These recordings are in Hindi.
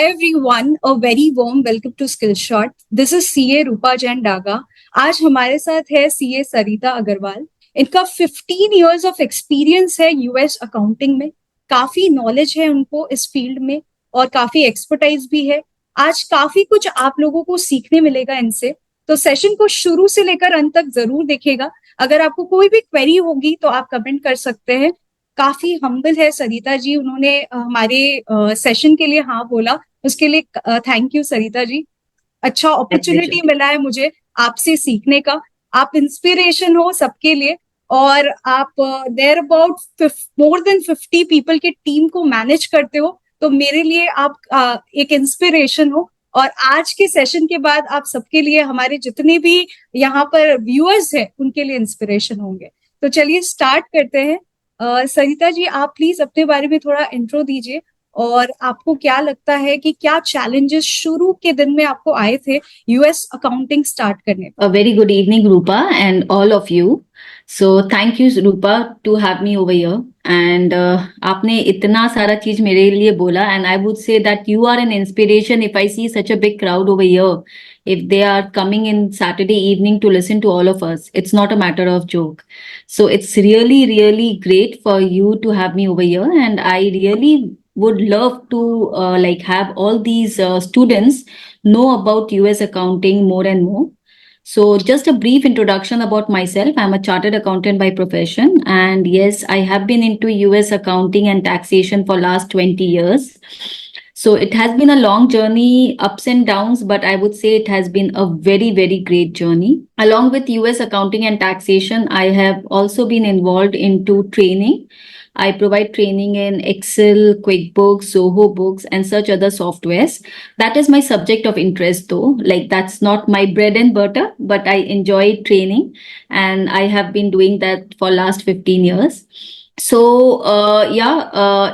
Hi everyone, a very warm welcome to Skillshot. This is CA रूपा जैन डागा. आज हमारे साथ है CA सरिता अग्रवाल. इनका 15 years of experience है US अकाउंटिंग में. काफी नॉलेज है उनको इस फील्ड में और काफी एक्सपर्टाइज भी है. आज काफी कुछ आप लोगों को सीखने मिलेगा इनसे. तो सेशन को शुरू से लेकर अंत तक जरूर देखिएगा. अगर आपको कोई भी क्वेरी होगी तो आप कमेंट कर सकते हैं. काफी हम्बल है सरिता जी, उन्होंने हमारे सेशन के लिए हाँ बोला, उसके लिए थैंक यू सरिता जी. अच्छा अपॉर्चुनिटी मिला है मुझे आपसे सीखने का. आप इंस्पिरेशन हो सबके लिए और आप there about more than 50 people के टीम को मैनेज करते हो, तो मेरे लिए आप एक इंस्पिरेशन हो. और आज के सेशन के बाद आप सबके लिए, हमारे जितने भी यहाँ पर व्यूअर्स हैं उनके लिए इंस्पिरेशन होंगे. तो चलिए स्टार्ट करते हैं. सरिता जी, आप प्लीज अपने बारे में थोड़ा इंट्रो दीजिए और आपको क्या लगता है कि क्या चैलेंजेस शुरू के दिन में आपको आए थे यूएस अकाउंटिंग स्टार्ट करने पर. A very good evening, Rupa, and all of you. So thank you, Rupa, to have me over here. And आपने इतना सारा चीज मेरे लिए बोला, and I would say that you are an inspiration. If I see such a big crowd over here, if they are coming in Saturday evening to listen to all of us, it's not a matter of joke. So it's really, really great for you to have me over here, and I really would love to like have all these students know about US accounting more and more. So just a brief introduction about myself. I'm a chartered accountant by profession, and yes, I have been into US accounting and taxation for last 20 years. So it has been a long journey, ups and downs, but I would say it has been a very, very great journey. Along with US accounting and taxation, I have also been involved into training. I provide training in Excel, QuickBooks, Zoho Books, and such other softwares. That is my subject of interest, though. Like, that's not my bread and butter, but I enjoy training, and I have been doing that for last 15 years. So,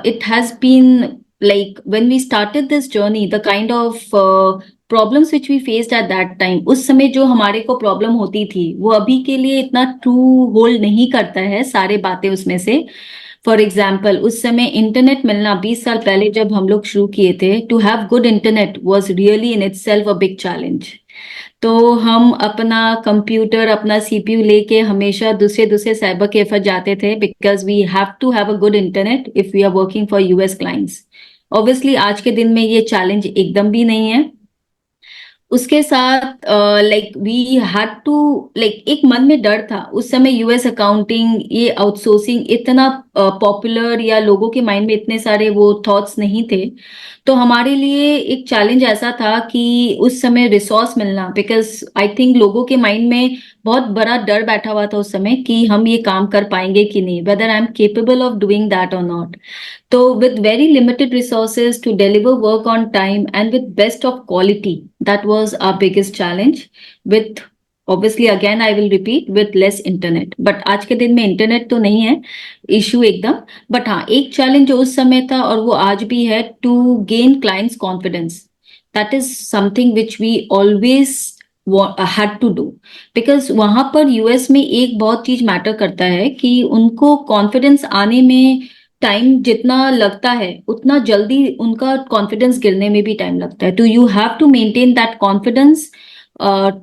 it has been like when we started this journey, the kind of problems which we faced at that time, उस समय जो हमारे को प्रॉब्लम होती थी वो अभी के लिए इतना ट्रू होल्ड नहीं करता है सारे बातें उसमें से. फॉर एग्जाम्पल, उस समय इंटरनेट मिलना 20 साल पहले जब हम लोग शुरू किए थे, to have good internet was really in itself a big challenge. तो हम अपना कंप्यूटर, अपना सीपीयू लेके हमेशा दूसरे दूसरे साइबर कैफे जाते थे, because we have to have a good internet if we are working for US clients. Obviously आज के दिन में ये चैलेंज एकदम भी नहीं है. उसके साथ like we had to, like एक मन में डर था उस समय. यूएस अकाउंटिंग, ये आउटसोर्सिंग इतना पॉपुलर या लोगों के माइंड में इतने सारे वो थॉट्स नहीं थे. तो हमारे लिए एक चैलेंज ऐसा था कि उस समय रिसोर्स मिलना, बिकॉज आई थिंक लोगों के माइंड में बहुत बड़ा डर बैठा हुआ था उस समय कि हम ये काम कर पाएंगे कि नहीं, whether I am capable of doing that और not. So with very limited resources to deliver work on time and with best of quality, that was our biggest challenge. With obviously again I will repeat, with less internet. But आज के दिन में इंटरनेट तो नहीं है इशू एकदम. बट हाँ, एक चैलेंज जो उस समय था और वो आज भी है, to gain clients confidence. That is something which we always had to do, बिकॉज वहां पर यूएस में एक बहुत चीज मैटर करता है कि उनको कॉन्फिडेंस आने में टाइम जितना लगता है उतना जल्दी उनका कॉन्फिडेंस गिरने में भी टाइम लगता है. तो you have to maintain that confidence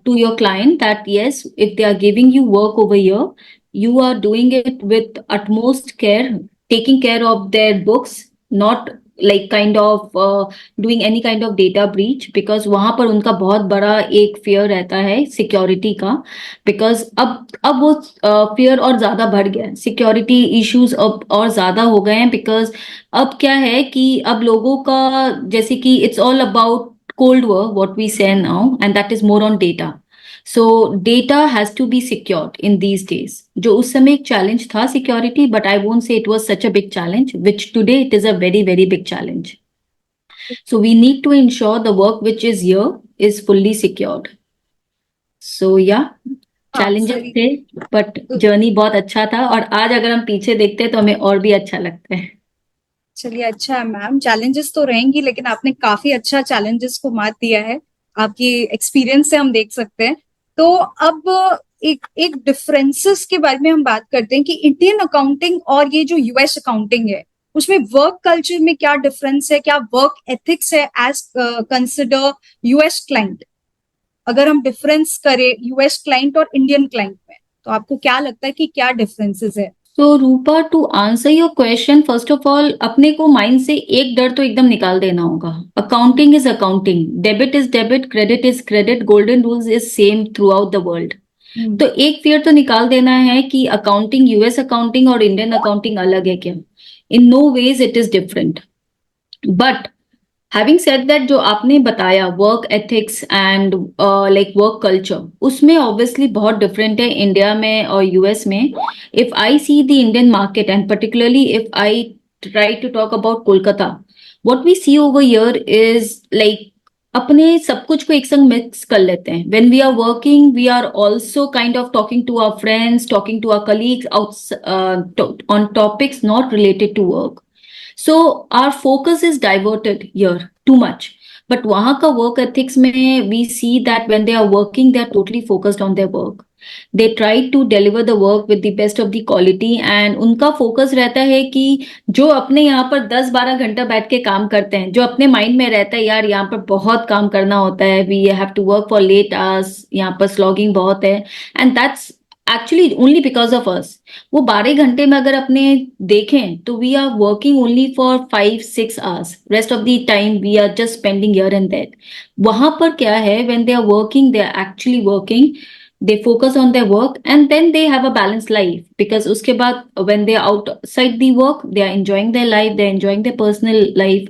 to your client that yes, if they are giving you work over here, you are doing it with utmost care, taking care of their books, not like kind of doing any kind of data breach, because वहां पर उनका बहुत बड़ा एक fear रहता है सिक्योरिटी का. बिकॉज अब वो fear और ज्यादा बढ़ गया है, सिक्योरिटी इश्यूज अब और ज्यादा हो गए हैं. बिकॉज अब क्या है कि अब लोगों का जैसे कि it's all about cold war, what we say now, and that is more on data. So data has to be secured in these days. जो उस समय एक challenge था security, but I won't say it was such a big challenge, which today it is a very, very big challenge. So we need to ensure the work which is here is fully secured. So yeah, challenges थे, but journey बहुत अच्छा था. और आज अगर हम पीछे देखते हैं तो हमें और भी अच्छा लगता है. चलिए, अच्छा है मैम. चैलेंजेस तो रहेंगी लेकिन आपने काफी अच्छा चैलेंजेस को मात दिया है, आपकी एक्सपीरियंस से हम देख सकते हैं. तो अब एक डिफरेंसेस के बारे में हम बात करते हैं कि इंडियन अकाउंटिंग और ये जो यूएस अकाउंटिंग है, उसमें वर्क कल्चर में क्या डिफरेंस है, क्या वर्क एथिक्स है एज कंसिडर यूएस क्लाइंट? अगर हम डिफरेंस करें यूएस क्लाइंट और इंडियन क्लाइंट में, तो आपको क्या लगता है कि क्या डिफरेंसेस है? तो Rupa, to answer your question, first of all अपने को माइंड से एक डर तो एकदम निकाल देना होगा। Accounting is accounting, debit is debit, credit is credit, golden rules is same throughout the world. तो एक फियर तो निकाल देना है कि अकाउंटिंग, यूएस अकाउंटिंग और इंडियन अकाउंटिंग अलग है क्या। In no ways it is different. But having said that, जो आपने बताया work ethics and like work culture, उसमें ऑब्वियसली बहुत डिफरेंट है इंडिया में और यूएस में। If I see the Indian market and particularly if I try to talk about Kolkata, what we see over here is like अपने सब कुछ को एक संग मिक्स कर लेते हैं। When we are working we are also kind of talking to our friends, talking to our colleagues out on topics not related to work. So our focus is diverted here too much. But वहाँ का work ethics में we see that when they are working, they are totally focused on their work. They try to deliver the work with the best of the quality and उनका focus रहता है कि जो अपने यहाँ पर 10-12 घंटा बैठ के काम करते हैं, जो अपने माइंड में रहता है यार यहाँ पर बहुत काम करना होता है, we have to work for late hours, यहाँ पर slogging बहुत है, and that's actually only because of us. वो 12 घंटे में अगर अपने देखें तो we are working only for 5-6 hours, rest of the time we are just spending here and that. वहां पर क्या है, when they are working they are actually working, they focus on their work and then they have a balanced life, because उसके बाद when they are outside the work they are enjoying their life, they are enjoying their personal life,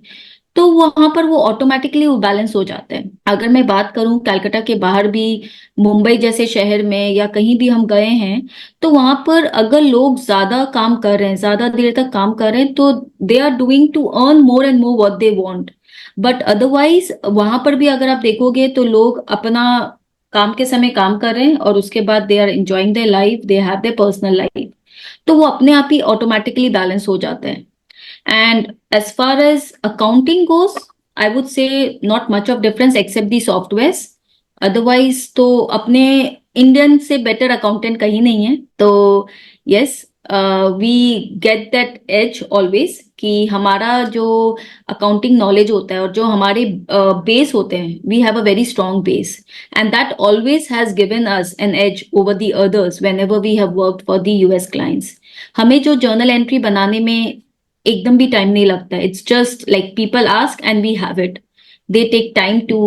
तो वहां पर वो ऑटोमेटिकली वो बैलेंस हो जाते हैं। अगर मैं बात करूं कलकत्ता के बाहर भी, मुंबई जैसे शहर में या कहीं भी हम गए हैं, तो वहां पर अगर लोग ज्यादा काम कर रहे हैं, ज्यादा देर तक काम कर रहे हैं, तो they are doing to earn more and more what they want. But otherwise वहां पर भी अगर आप देखोगे तो लोग अपना काम के समय काम कर रहे हैं और उसके बाद they are enjoying their life, they have their personal life, तो वो अपने आप ही ऑटोमेटिकली बैलेंस हो जाते हैं। And as far as accounting goes, I would say not much of difference except the softwares. Otherwise, तो अपने इंडियन से बेटर अकाउंटेंट कहीं नहीं है। तो yes, we get that edge always कि हमारा जो अकाउंटिंग नॉलेज होता है और जो हमारे बेस होते हैं, we have a very strong base and that always has given us an edge over the others whenever we have worked for the US clients. हमें जो जर्नल एंट्री बनाने में एकदम भी टाइम नहीं लगता, it's just like people ask and we have it, they take time to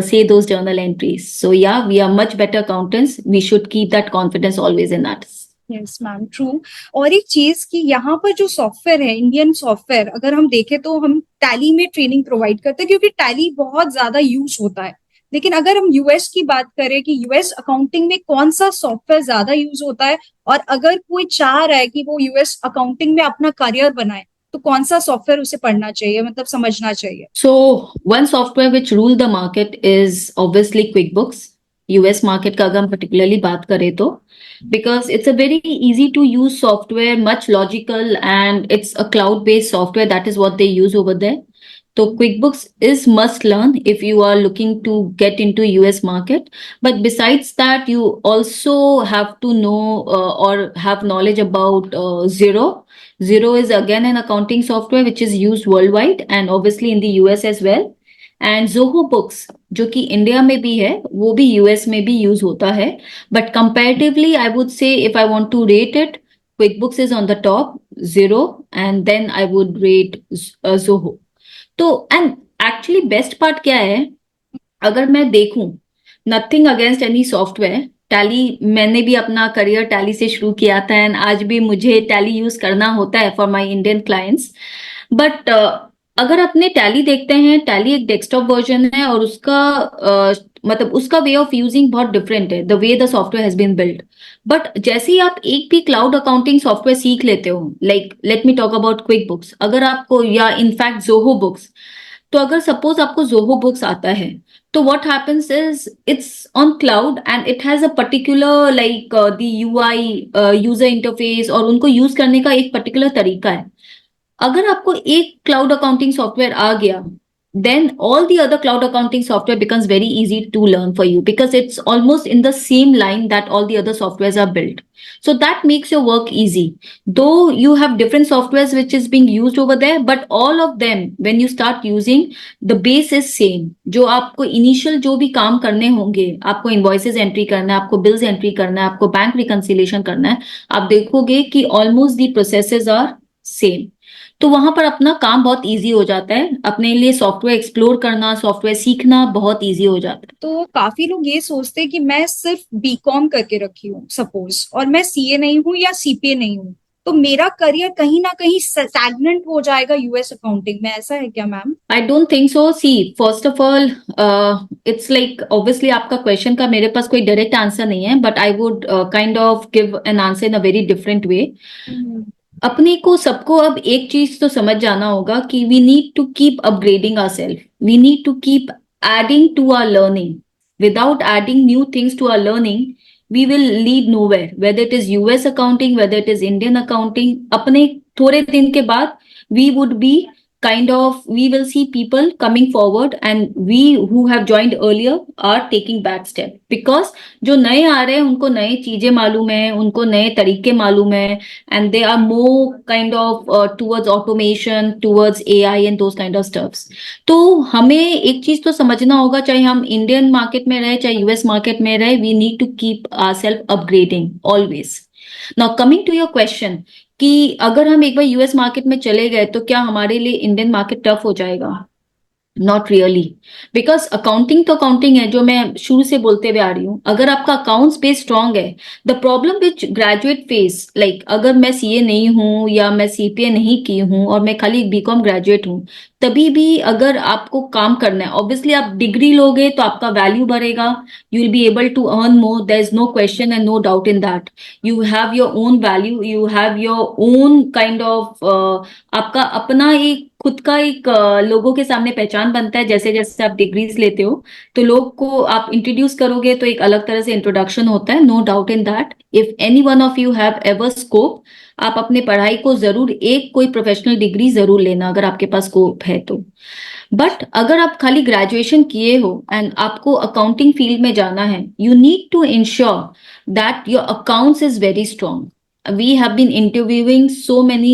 say those journal entries. So yeah, we are much better accountants, we should keep that confidence always in us. Yes ma'am, true. और एक चीज कि यहाँ पर जो सॉफ्टवेयर है, इंडियन सॉफ्टवेयर, अगर हम देखें तो हम टैली में ट्रेनिंग प्रोवाइड करते हैं क्योंकि टैली बहुत ज्यादा यूज होता है। लेकिन अगर हम यूएस की बात करें कि यूएस अकाउंटिंग में कौन सा सॉफ्टवेयर ज्यादा यूज होता है, और अगर कोई चाह रहा है कि वो यूएस अकाउंटिंग में अपना करियर बनाए, तो कौन सा सॉफ्टवेयर उसे पढ़ना चाहिए, मतलब समझना चाहिए? So one software which rule the market is obviously QuickBooks. US market का अगर हम particularly बात करें तो, because it's a very easy to use software, much logical, and it's a cloud-based software. That is what they use over there. So QuickBooks is must learn if you are looking to get into US market. But besides that, you also have to know or have knowledge about Xero. Xero is again an accounting software which is used worldwide and obviously in the US as well. And Zoho Books, जो कि इंडिया में भी है, वो भी यूएस में भी यूज होता है। But comparatively I would say if I want to rate it, QuickBooks is on the top, Xero, and then I would rate Zoho. तो एंड एक्चुअली बेस्ट पार्ट क्या है, अगर मैं देखूं, nothing against any software, tally मैंने भी अपना करियर टैली से शुरू किया था एंड आज भी मुझे टैली यूज करना होता है for my Indian clients. But अगर अपने टैली देखते हैं, टैली एक डेस्कटॉप वर्जन है और उसका मतलब उसका वे ऑफ यूजिंग बहुत डिफरेंट है, the way the software has been build. But जैसे ही आप एक भी क्लाउड अकाउंटिंग सॉफ्टवेयर सीख लेते हो, like let me talk about quick books, अगर आपको, या इनफैक्ट जोहो बुक्स, तो अगर सपोज आपको जोहो बुक्स आता है, तो what happens is it's on cloud and it has a particular like the UI user interface, और उनको यूज करने का एक पर्टिकुलर तरीका है। अगर आपको एक क्लाउड अकाउंटिंग सॉफ्टवेयर आ गया then all the other cloud accounting software becomes very easy to learn for you because it's almost in the same line that all the other softwares are built. So that makes your work easy. Though you have different softwares which is being used over there, but all of them when you start using, the base is same. जो आपको इनिशियल जो भी काम करने होंगे, आपको इनवॉइसेस एंट्री करना है, आपको बिल्स एंट्री करना है, आपको बैंक रिकंसिलिएशन करना है, आप देखोगे कि almost the processes are same. तो वहां पर अपना काम बहुत इजी हो जाता है, अपने लिए सॉफ्टवेयर एक्सप्लोर करना, सॉफ्टवेयर सीखना बहुत इजी हो जाता है। तो काफी लोग ये सोचते हैं कि मैं सिर्फ बीकॉम करके रखी हूँ सपोज, और मैं सीए नहीं हूँ या सीपीए नहीं हूँ, तो मेरा करियर कहीं ना कहीं स्टैग्नेंट हो जाएगा यूएस अकाउंटिंग में, ऐसा है क्या ma'am? I don't think so. See first of all, it's like obviously आपका क्वेश्चन का मेरे पास कोई डायरेक्ट आंसर नहीं है, but I would kind of give an answer in a very different way. अपने को सबको अब एक चीज तो समझ जाना होगा कि we need to keep upgrading our self, we need to keep adding to our learning. Without adding new things to our learning we will lead nowhere, whether it is US accounting, whether it is Indian accounting. अपने थोड़े दिन के बाद we would be kind of, we will see people coming forward and we who have joined earlier are taking back step because जो नए आ रहे हैं उनको नए चीजें मालूम है, उनको नए तरीके मालूम है, and they are more kind of towards automation, towards AI and those kind of stuffs. तो हमें एक चीज तो समझना होगा, चाहे हम इंडियन मार्केट में रहे चाहे यूएस मार्केट में रहे, we need to keep our self upgrading always. Now coming to your question कि अगर हम एक बार यूएस मार्केट में चले गए तो क्या हमारे लिए इंडियन मार्केट टफ हो जाएगा? नॉट रियली, बिकॉज अकाउंटिंग तो अकाउंटिंग है, जो मैं शुरू से बोलते हुए आ रही हूँ। अगर आपका अकाउंट्स बेस स्ट्रांग है, the problem which graduate face, like अगर मैं सीए नहीं हूँ या मैं सीपीए नहीं की हूँ और मैं खाली बीकॉम ग्रेजुएट हूँ, तभी भी अगर आपको काम करना है, ऑब्वियसली आप डिग्री लोगे तो आपका वैल्यू बढ़ेगा, you will be able to earn more, there is no question and no doubt in that. You have your own value, you have your own kind of, आपका अपना एक खुद का एक लोगों के सामने पहचान बनता है। जैसे जैसे आप डिग्रीज लेते हो तो लोग को आप इंट्रोड्यूस करोगे तो एक अलग तरह से इंट्रोडक्शन होता है, no doubt in that. If any one of you have ever scope, आप अपने पढ़ाई को जरूर एक कोई प्रोफेशनल डिग्री जरूर लेना अगर आपके पास स्कोप है तो। बट अगर आप खाली ग्रेजुएशन किए हो एंड आपको अकाउंटिंग फील्ड में जाना है, you need to ensure that your accounts is very strong. We have been interviewing so many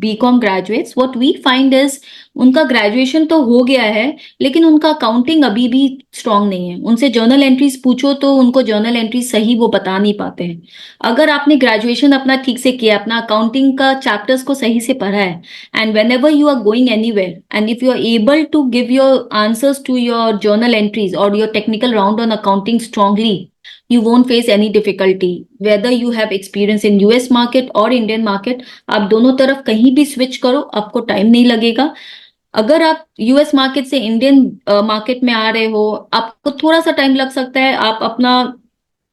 BCom graduates. What we find is उनका ग्रेजुएशन तो हो गया है लेकिन उनका अकाउंटिंग अभी भी स्ट्रांग नहीं है। उनसे जर्नल एंट्रीज पूछो तो उनको जर्नल एंट्रीज सही वो बता नहीं पाते हैं। अगर आपने ग्रेजुएशन अपना ठीक से किया, अपना अकाउंटिंग का चैप्टर्स को सही से पढ़ा है, and whenever you are going anywhere and if you are able to give your answers to your journal entries और your technical round on accounting strongly, you won't face any difficulty whether you have experience in US market or Indian market। आप दोनों तरफ कहीं भी स्विच करो, आपको टाइम नहीं लगेगा। अगर आप यूएस मार्केट से इंडियन मार्केट में आ रहे हो, आपको थोड़ा सा टाइम लग सकता है। आप अपना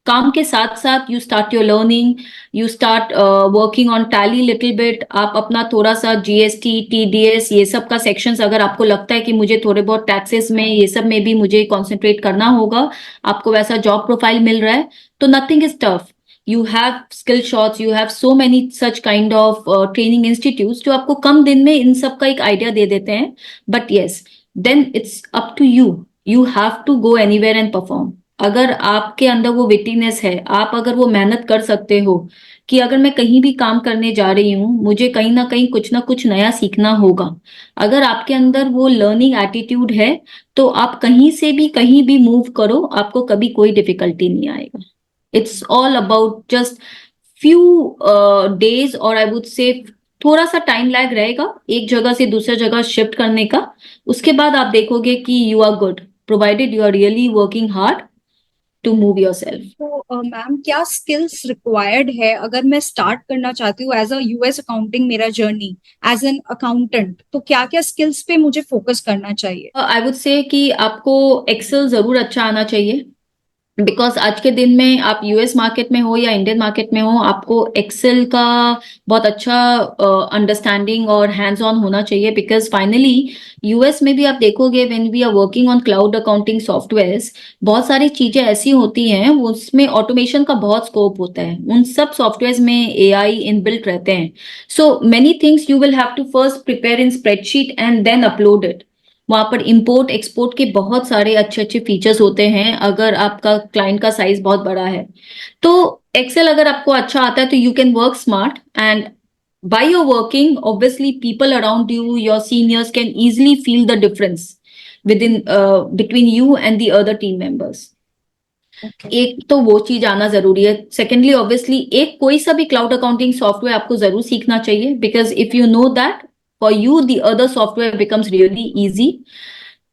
काम के साथ साथ you start your learning, you start working on tally little bit. आप अपना थोड़ा सा जीएसटी, टीडीएस, ये सब का सेक्शंस, अगर आपको लगता है कि मुझे थोड़े बहुत टैक्सेस में ये सब में भी मुझे कॉन्सेंट्रेट करना होगा, आपको वैसा जॉब प्रोफाइल मिल रहा है, तो nothing is tough. You have skill shots, you have so many such kind of training institute जो आपको कम दिन में इन सब का एक आइडिया दे देते हैं। But yes, then it's up to you, you have to go anywhere and perform. अगर आपके अंदर वो विटीनेस है, आप अगर वो मेहनत कर सकते हो कि अगर मैं कहीं भी काम करने जा रही हूँ, मुझे कहीं ना कुछ नया सीखना होगा, अगर आपके अंदर वो लर्निंग एटीट्यूड है, तो आप कहीं से भी कहीं भी मूव करो, आपको कभी कोई डिफिकल्टी नहीं आएगा। It's all about just few days, और आई वुड से थोड़ा सा टाइम लैग रहेगा एक जगह से दूसरे जगह शिफ्ट करने का। उसके बाद आप देखोगे कि you are good, provided you are really working hard to move yourself. तो मैम क्या स्किल्स रिक्वायर्ड है अगर मैं स्टार्ट करना चाहती हूँ एज अ यूएस अकाउंटिंग, मेरा जर्नी एज एन अकाउंटेंट, तो क्या क्या स्किल्स पे मुझे फोकस करना चाहिए? आई वुड से कि आपको एक्सेल जरूर अच्छा आना चाहिए, बिकॉज आज के दिन में आप यूएस मार्केट में हो या इंडियन मार्केट में हो, आपको एक्सेल का बहुत अच्छा अंडरस्टैंडिंग और हैंड्स ऑन होना चाहिए। बिकॉज फाइनली यूएस में भी आप देखोगे when we are working on cloud accounting softwares, बहुत सारी चीजें ऐसी होती हैं उसमें ऑटोमेशन का बहुत स्कोप होता है। उन सब सॉफ्टवेयर्स में एआई इनबिल्ट रहते हैं। So many things you will have to first prepare in spreadsheet and then upload it. वहां पर इंपोर्ट एक्सपोर्ट के बहुत सारे अच्छे अच्छे फीचर्स होते हैं अगर आपका क्लाइंट का साइज बहुत बड़ा है। तो एक्सेल अगर आपको अच्छा आता है तो you can work smart, and by your working, obviously people around you, your seniors can easily feel the difference within between you and the other team members. Okay. एक तो वो चीज आना जरूरी है। सेकेंडली ऑब्वियसली एक कोई सा भी क्लाउड अकाउंटिंग सॉफ्टवेयर आपको जरूर सीखना चाहिए, because if you know that, for you the other software becomes really easy.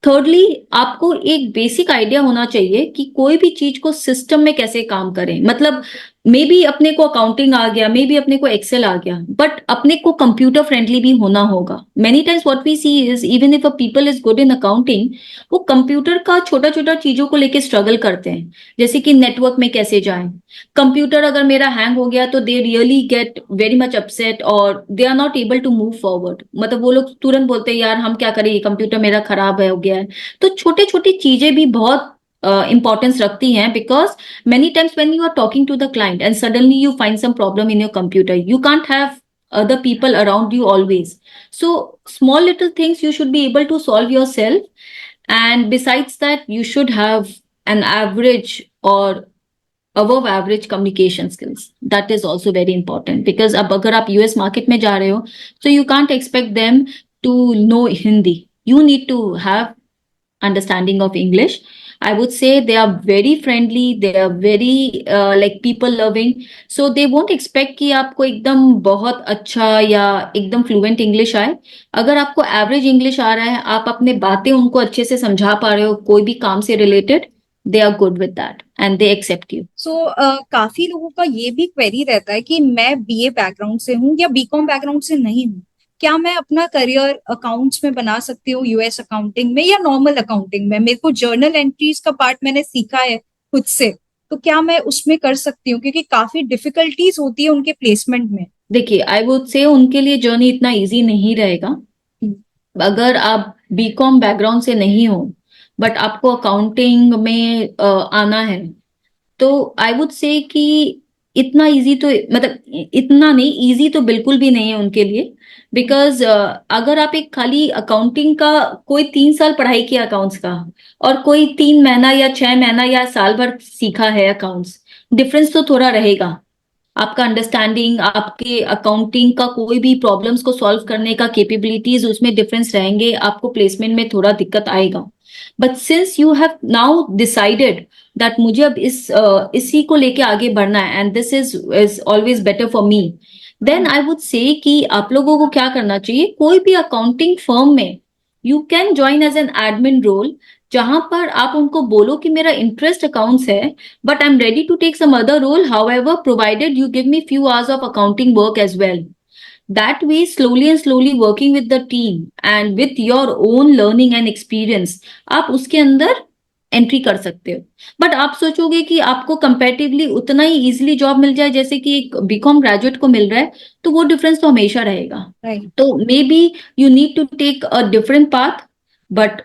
Thirdly, आपको एक बेसिक आइडिया होना चाहिए कि कोई भी चीज को सिस्टम में कैसे काम करें। मतलब मे बी अपने को अकाउंटिंग आ गया, मे बी अपने को एक्सेल आ गया, बट अपने को कंप्यूटर फ्रेंडली भी होना होगा। Many times what we see is, even if a people is good in accounting, वो कंप्यूटर का छोटा छोटा चीजों को लेके स्ट्रगल करते हैं, जैसे कि नेटवर्क में कैसे जाएं। कंप्यूटर अगर मेरा हैंग हो गया तो they really get very much upset और they are not able to move forward. मतलब वो लोग तुरंत बोलते हैं यार हम क्या करें, ये कंप्यूटर मेरा खराब है हो गया है। तो छोटे छोटी चीजें भी बहुत इंपॉर्टेंस रखती हैं, because many times when you are talking to the client and suddenly you find some problem in your computer, you can't have other people around you always. So small little things you should be able to solve yourself, and besides that you should have an average or above average communication skills. That is also very important, because अब अगर आप US market में जा रहे हो, so you can't expect them to know Hindi. You need to have understanding of English. I would say they are very friendly, they are very like people loving, so they won't expect कि आपको एकदम बहुत अच्छा या एकदम फ्लुएंट इंग्लिश आए। अगर आपको एवरेज इंग्लिश आ रहा है, आप अपने बातें उनको अच्छे से समझा पा रहे हो कोई भी काम से related, they are good with that and they accept you. सो काफी लोगों का ये भी क्वेरी रहता है कि मैं बीए बैकग्राउंड से हूँ या बीकॉम बैकग्राउंड से नहीं हूँ, क्या मैं अपना करियर अकाउंट्स में बना सकती हूँ, यूएस अकाउंटिंग में या नॉर्मल अकाउंटिंग में? मेरे को जर्नल एंट्रीज का पार्ट मैंने सीखा है खुद से, तो क्या मैं उसमें कर सकती हूँ? क्योंकि काफी डिफिकल्टीज होती है उनके प्लेसमेंट में। देखिए, आई वुड से उनके लिए जर्नी इतना इजी नहीं रहेगा। अगर आप बीकॉम बैकग्राउंड से नहीं हो बट आपको अकाउंटिंग में आना है, तो आई वुड से कि इतना इजी तो, मतलब इतना नहीं, इजी तो बिल्कुल भी नहीं है उनके लिए। बिकॉज अगर आप एक खाली अकाउंटिंग का, कोई 3 साल पढ़ाई किया अकाउंट्स का और कोई 3 महीना या 6 महीना या साल भर सीखा है अकाउंट्स, डिफरेंस तो थोड़ा रहेगा। आपका अंडरस्टैंडिंग, आपके अकाउंटिंग का कोई भी प्रॉब्लम्स को सॉल्व करने का कैपेबिलिटीज, उसमें डिफरेंस रहेंगे। आपको प्लेसमेंट में थोड़ा दिक्कत आएगा। But since you have now decided that मुझे अब इसी को लेके आगे बढ़ना है, and this is always better for me, then I would say कि आप लोगों को क्या करना चाहिए, कोई भी अकाउंटिंग फर्म में you can join as an admin role, जहां पर आप उनको बोलो कि मेरा इंटरेस्ट अकाउंट्स है, but I'm ready to take some other role, however, provided you give me few hours of accounting work as well. That way, slowly and slowly working with the team and with your own learning and experience, आप उसके अंदर एंट्री कर सकते हो। बट आप सोचोगे कि आपको कंपेरेटिवली उतना ही इजिली जॉब मिल जाए जैसे कि एक बीकॉम ग्रेजुएट को मिल रहा है, तो वो डिफरेंस तो हमेशा रहेगा। तो maybe you need to take a different path, but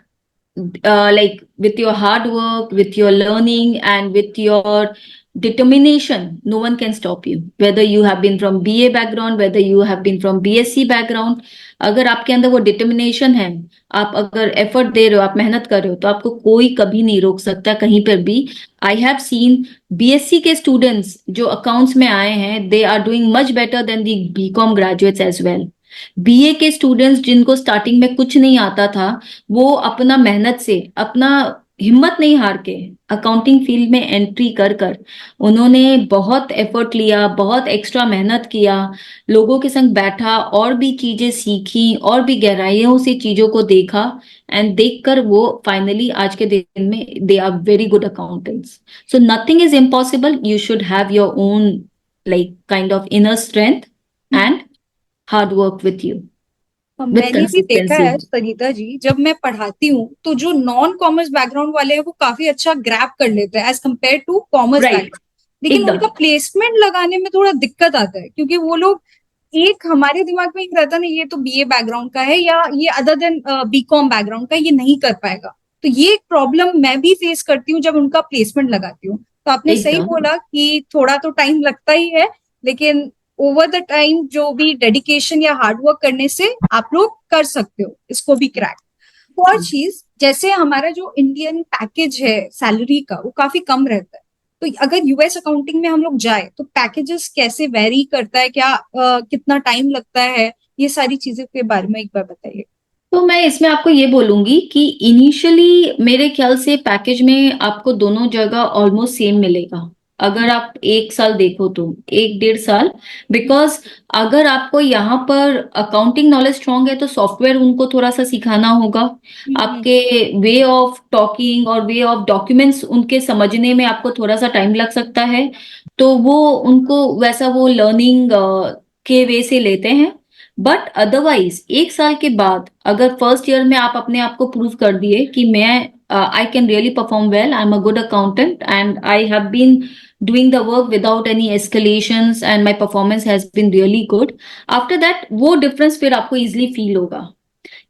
like with your hard work, with your learning, and with your determination, no one can stop you, whether you have been from BA background, whether you have been from BSc background। अगर आपके अंदर वो डिटर्मिनेशन है, आप अगर एफर्ट दे रहे हो, आप मेहनत कर रहे हो, तो आपको कोई कभी नहीं रोक सकता कहीं पर भी। आई हैव सीन बीएससी के स्टूडेंट्स जो अकाउंट्स में आए हैं, they are doing much better than the BCom graduates as well. BA के स्टूडेंट्स जिनको स्टार्टिंग में कुछ नहीं आता था, वो अपना मेहनत से, अपना हिम्मत नहीं हार के अकाउंटिंग फील्ड में एंट्री कर कर उन्होंने बहुत एफर्ट लिया, बहुत एक्स्ट्रा मेहनत किया, लोगों के संग बैठा और भी चीजें सीखी और भी गहराइयों से चीजों को देखा, एंड देखकर वो फाइनली आज के दिन में they are very good accountants. So nothing is impossible, you should have your own like kind of inner strength and hard work with you, with मैंने भी देखा कंसिस्टेंसी। है सरिता जी, जब मैं पढ़ाती हूँ तो जो नॉन कॉमर्स बैकग्राउंड वाले हैं वो काफी अच्छा ग्रैप कर लेते हैं as compare to commerce right, background, लेकिन एकदम। उनका प्लेसमेंट लगाने में थोड़ा दिक्कत आता है, क्योंकि वो लोग, एक हमारे दिमाग में एक रहता है ना, ये तो बीए बैकग्राउंड का है या ये अदर देन बीकॉम बैकग्राउंड का, ये नहीं कर पाएगा। तो ये एक प्रॉब्लम मैं भी फेस करती हूँ जब उनका प्लेसमेंट लगाती हूँ। तो आपने सही एकदम बोला कि थोड़ा तो टाइम लगता ही है, लेकिन ओवर द टाइम जो भी डेडिकेशन या हार्ड वर्क करने से आप लोग कर सकते हो इसको भी क्रैक। और चीज, जैसे हमारा जो इंडियन पैकेज है सैलरी का वो काफी कम रहता है, तो अगर यूएस अकाउंटिंग में हम लोग जाए तो पैकेजेस कैसे वेरी करता है, क्या कितना टाइम लगता है, ये सारी चीजों के बारे में एक बार बताइए। तो मैं इसमें आपको ये बोलूंगी कि इनिशियली मेरे ख्याल से पैकेज में आपको दोनों जगह ऑलमोस्ट सेम मिलेगा। अगर आप 1 साल देखो तो 1 1.5 साल, बिकॉज अगर आपको यहाँ पर अकाउंटिंग नॉलेज स्ट्रांग है तो सॉफ्टवेयर उनको थोड़ा सा सिखाना होगा। हम्म। आपके वे ऑफ टॉकिंग और वे ऑफ डॉक्यूमेंट्स उनके समझने में आपको थोड़ा सा टाइम लग सकता है, तो वो उनको वैसा वो लर्निंग के वे से लेते हैं। बट अदरवाइज 1 साल के बाद अगर फर्स्ट ईयर में आप अपने आप को प्रूव कर दिए कि मैं I can really perform well, I am a good accountant and I have been doing the work without any escalations and my performance has been really good, after that वो डिफरेंस फिर आपको इजिली फील होगा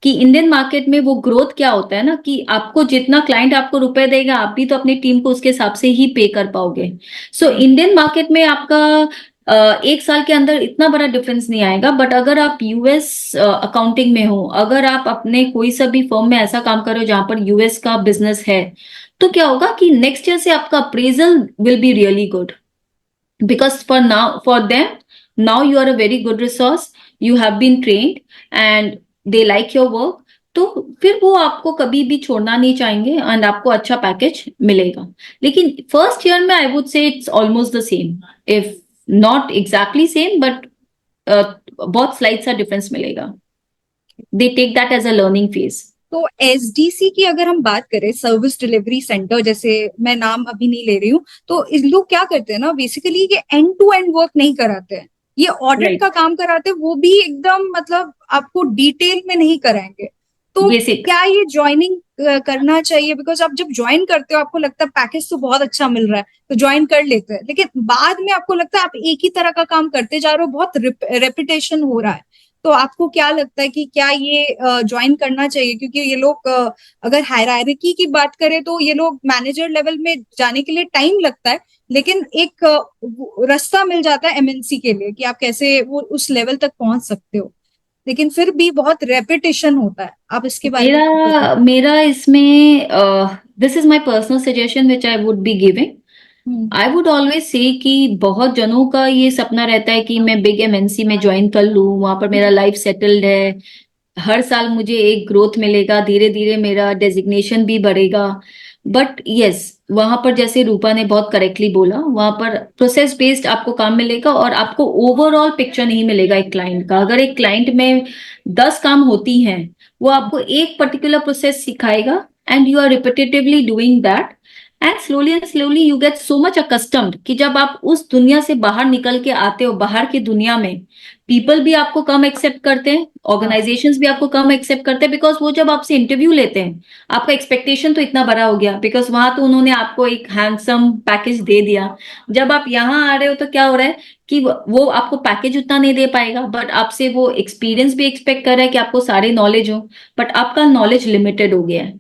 कि इंडियन मार्केट में वो ग्रोथ क्या होता है ना, कि आपको जितना क्लाइंट आपको रुपए देगा आप भी तो अपनी टीम को उसके हिसाब से ही पे कर पाओगे। सो इंडियन मार्केट में आपका 1 साल के अंदर इतना बड़ा डिफरेंस नहीं आएगा। बट अगर आप यूएस अकाउंटिंग में हो, अगर आप अपने कोई सा भी फर्म में ऐसा काम कर रहे हो जहां पर यूएस का बिजनेस है, तो क्या होगा कि नेक्स्ट ईयर से आपका appraisal will be really good, because for them now you are a very good resource, you have been trained and they like your work, तो फिर वो आपको कभी भी छोड़ना नहीं चाहेंगे एंड आपको अच्छा पैकेज मिलेगा। लेकिन फर्स्ट ईयर में I would say it's almost the same, if not exactly same, but बहुत स्लाइड सा डिफरेंस मिलेगा। They take that as a learning phase. तो एसडीसी की अगर हम बात करें, सर्विस डिलीवरी सेंटर, जैसे मैं नाम अभी नहीं ले रही हूँ, तो इस लोग क्या करते हैं ना, बेसिकली ये एंड टू एंड वर्क नहीं कराते हैं, ये ऑडिट का राइट, काम कराते हैं, वो भी एकदम मतलब आपको डिटेल में नहीं कराएंगे। तो बेसिक। क्या ये ज्वाइनिंग करना चाहिए? बिकॉज आप जब ज्वाइन करते हो आपको लगता है पैकेज तो बहुत अच्छा मिल रहा है, तो ज्वाइन कर लेते हैं, लेकिन बाद में आपको लगता है आप एक ही तरह का काम करते जा रहे हो, बहुत रेपिटेशन हो रहा है। तो आपको क्या लगता है कि क्या ये ज्वाइन करना चाहिए? क्योंकि ये लोग अगर हायरार्की की बात करें तो ये लोग मैनेजर लेवल में जाने के लिए टाइम लगता है, लेकिन एक रास्ता मिल जाता है एमएनसी के लिए कि आप कैसे वो उस लेवल तक पहुंच सकते हो, लेकिन फिर भी बहुत रेपिटेशन होता है। आप इसके बारे में क्या मेरा कहते मेरा इसमें this is my personal suggestion which I would be giving. हैं? आई वुड ऑलवेज से कि बहुत जनों का ये सपना रहता है कि मैं बिग एमएनसी में ज्वाइन कर लूं, वहां पर मेरा लाइफ सेटल्ड है, हर साल मुझे एक ग्रोथ मिलेगा, धीरे धीरे मेरा डेजिग्नेशन भी बढ़ेगा। बट यस, वहां पर जैसे रूपा ने बहुत करेक्टली बोला, वहां पर प्रोसेस बेस्ड आपको काम मिलेगा और आपको ओवरऑल पिक्चर नहीं मिलेगा एक क्लाइंट का। अगर एक क्लाइंट में 10 काम होती हैं, वो आपको एक पर्टिकुलर प्रोसेस सिखाएगा and you are repetitively doing that, and slowly you get so much accustomed कि जब आप उस दुनिया से बाहर निकल के आते हो, बाहर की दुनिया में पीपल भी आपको कम एक्सेप्ट करते हैं, हाँ। ऑर्गेनाइजेशंस भी आपको कम एक्सेप्ट करते हैं, बिकॉज वो जब आपसे इंटरव्यू लेते हैं आपका एक्सपेक्टेशन तो इतना बड़ा हो गया, बिकॉज वहां तो उन्होंने आपको एक हैंडसम पैकेज दे दिया। जब आप यहाँ आ रहे हो तो क्या हो रहा है कि वो आपको पैकेज उतना नहीं दे पाएगा, बट आपसे वो एक्सपीरियंस भी एक्सपेक्ट कर रहा है कि आपको सारे नॉलेज हो, बट आपका नॉलेज लिमिटेड हो गया है।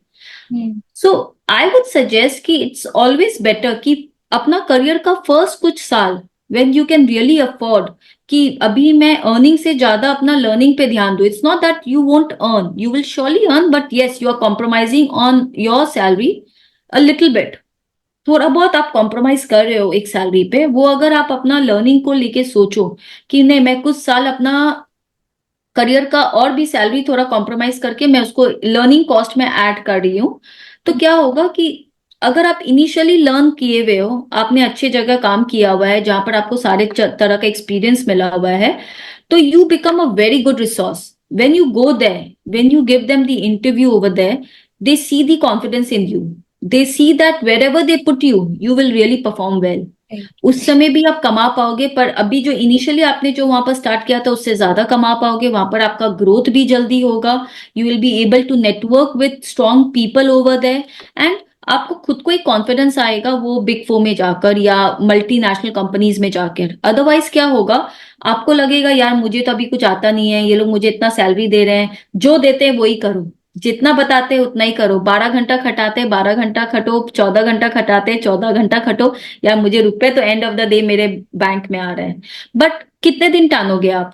हम्म। सो आई वुड सजेस्ट कि इट्स ऑलवेज बेटर कि अपना करियर का फर्स्ट कुछ साल when you can really afford कि अभी मैं अर्निंग से ज्यादा अपना लर्निंग पे ध्यान दो। It's not that you won't earn, you will surely earn, but yes you are compromising on your salary a little bit. थोड़ा बहुत आप कॉम्प्रोमाइज कर रहे हो एक सैलरी पे, वो अगर आप अपना लर्निंग को लेके सोचो कि नहीं मैं कुछ साल अपना करियर का और भी सैलरी थोड़ा कॉम्प्रोमाइज करके मैं उसको लर्निंग कॉस्ट में ऐड कर रही हूँ, तो क्या होगा कि अगर आप इनिशियली लर्न किए हुए हो, आपने अच्छे जगह काम किया हुआ है जहां पर आपको सारे तरह का एक्सपीरियंस मिला हुआ है, तो you become a very good resource. when you go there, when you give them the interview over there, they see the confidence in you, they see that wherever they put you, you will really perform well। उस समय भी आप कमा पाओगे, पर अभी जो इनिशियली आपने जो वहां पर स्टार्ट किया था उससे ज्यादा कमा पाओगे, वहां पर आपका ग्रोथ भी जल्दी होगा, you will be able to network with strong people over there, and आपको खुद को एक कॉन्फिडेंस आएगा वो बिग फोर में जाकर या मल्टीनेशनल कंपनीज में जाकर। अदरवाइज क्या होगा, आपको लगेगा यार मुझे तो अभी कुछ आता नहीं है, ये लोग मुझे इतना सैलरी दे रहे हैं, जो देते हैं वही करो, जितना बताते हैं उतना ही करो, 12 घंटा खटाते 12 घंटा खटो, 14 घंटा खटाते 14 घंटा खटो, या मुझे रुपए तो एंड ऑफ द डे मेरे बैंक में आ रहे हैं। बट कितने दिन टानोगे आप?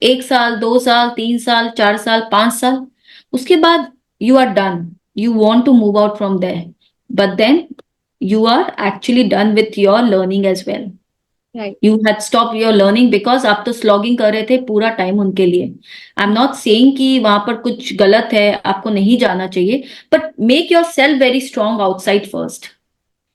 1 साल, 2 साल, 3 साल, 4 साल, 5 साल, उसके बाद you are done. You want to move out from there. But then you are actually done with your learning as well. Right. You had stopped your learning because आप तो स्लॉगिंग कर रहे थे पूरा टाइम उनके लिए. आई एम नॉट सेइंग कि वहां पर कुछ गलत है, आपको नहीं जाना चाहिए, but make your self very strong outside first.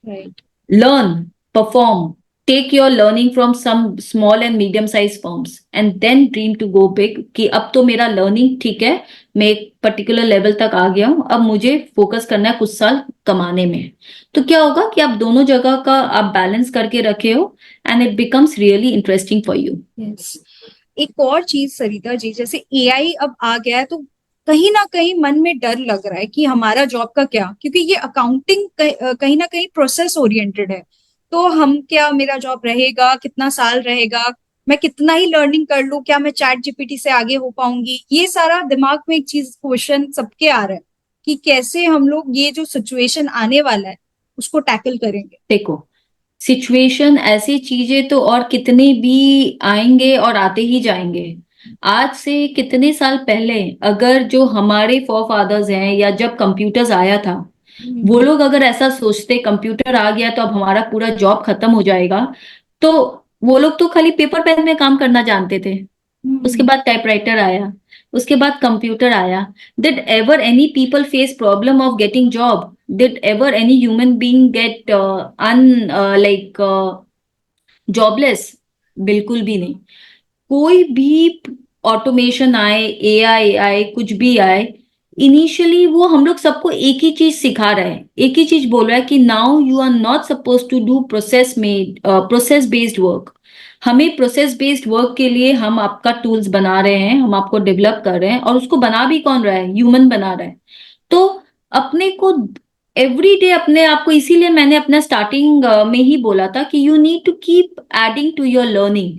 Right. Learn, perform, take your learning from some small and medium sized firms and then dream to go big कि अब तो मेरा लर्निंग ठीक है, मैं एक पर्टिकुलर लेवल तक आ गया हूं, अब मुझे फोकस करना है कुछ साल कमाने में. तो क्या होगा कि आप दोनों जगह का आप बैलेंस करके रखे हो and it becomes really interesting for you. Yes. एक और चीज सरिता जी, जैसे एआई अब आ गया है तो कहीं ना कहीं मन में डर लग रहा है कि हमारा जॉब का क्या, क्योंकि ये अकाउंटिंग कहीं ना कहीं प्रोसेस ओरिएंटेड है. तो हम क्या, मेरा जॉब रहेगा, कितना साल रहेगा, मैं कितना ही लर्निंग कर लूं, क्या मैं चैट जीपीटी से आगे हो पाऊंगी, ये सारा दिमाग में एक चीज क्वेश्चन सबके आ रहा है कि कैसे हम लोग ये जो सिचुएशन आने वाला है उसको टैकल करेंगे. देखो, सिचुएशन ऐसी चीजें तो और कितने भी आएंगे और आते ही जाएंगे. आज से कितने साल पहले अगर जो हमारे फोरफादर्स हैं या जब कंप्यूटर्स आया था, वो लोग अगर ऐसा सोचते कंप्यूटर आ गया तो अब हमारा पूरा जॉब खत्म हो जाएगा, तो वो लोग तो खाली पेपर पेन में काम करना जानते थे. उसके बाद टाइपराइटर आया, उसके बाद कंप्यूटर आया. Did ever any people face problem of getting job? Did ever any human being get like jobless? बिल्कुल भी नहीं. कोई भी ऑटोमेशन आए, एआई आए, कुछ भी आए, इनिशियली वो हम लोग सबको एक ही चीज सिखा रहा है, एक ही चीज बोल रहा है कि now you are not suppose to do process based work. हमें प्रोसेस बेस्ड वर्क के लिए हम आपका टूल्स बना रहे हैं, हम आपको डेवलप कर रहे हैं, और उसको बना भी कौन रहा है? ह्यूमन बना रहा है. तो अपने को एवरी डे अपने आप को, इसीलिए मैंने अपना स्टार्टिंग में ही बोला था कि you need to keep adding to your learning.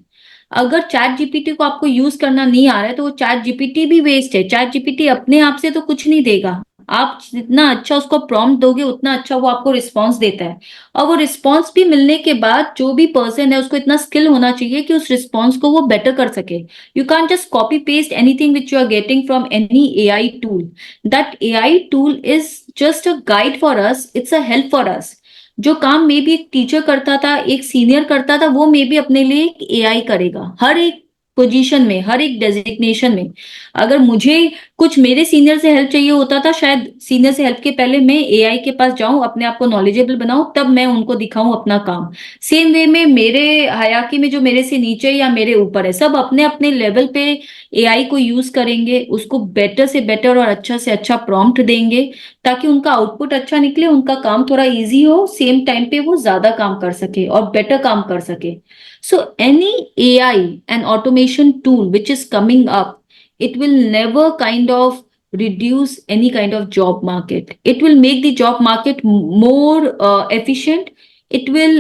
अगर चैट जीपीटी को आपको यूज करना नहीं आ रहा है तो वो चैट जीपीटी भी वेस्ट है. चैट जीपीटी अपने आप से तो कुछ नहीं देगा. आप जितना अच्छा उसको प्रॉम्प्ट दोगे उतना अच्छा वो आपको रिस्पॉन्स देता है. और वो रिस्पॉन्स भी मिलने के बाद जो भी पर्सन है उसको इतना स्किल होना चाहिए कि उस रिस्पॉन्स को वो बेटर कर सके. You can just copy paste anything which you are getting from any AI tool. That AI tool is just a guide for us, it's a help for us. जो काम मे बी एक टीचर करता था, एक सीनियर करता था, वो मे बी अपने लिए एक एआई करेगा. हर एक पोजीशन में, हर एक डेजिग्नेशन में. अगर मुझे कुछ मेरे सीनियर से हेल्प चाहिए होता था, शायद सीनियर से हेल्प के पहले मैं एआई के पास जाऊं, अपने आप को नॉलेजेबल बनाऊं, तब मैं उनको दिखाऊं अपना काम. सेम वे में मेरे हयाकी में जो मेरे से नीचे या मेरे ऊपर है, सब अपने अपने लेवल पे एआई को यूज करेंगे, उसको बेटर से बेटर और अच्छा से अच्छा प्रॉम्प्ट देंगे ताकि उनका आउटपुट अच्छा निकले, उनका काम थोड़ा इजी हो, सेम टाइम पे वो ज्यादा काम कर सके और बेटर काम कर सके. So any AI and automation tool which is coming up, it will never kind of reduce any kind of job market. It will make the job market more efficient. It will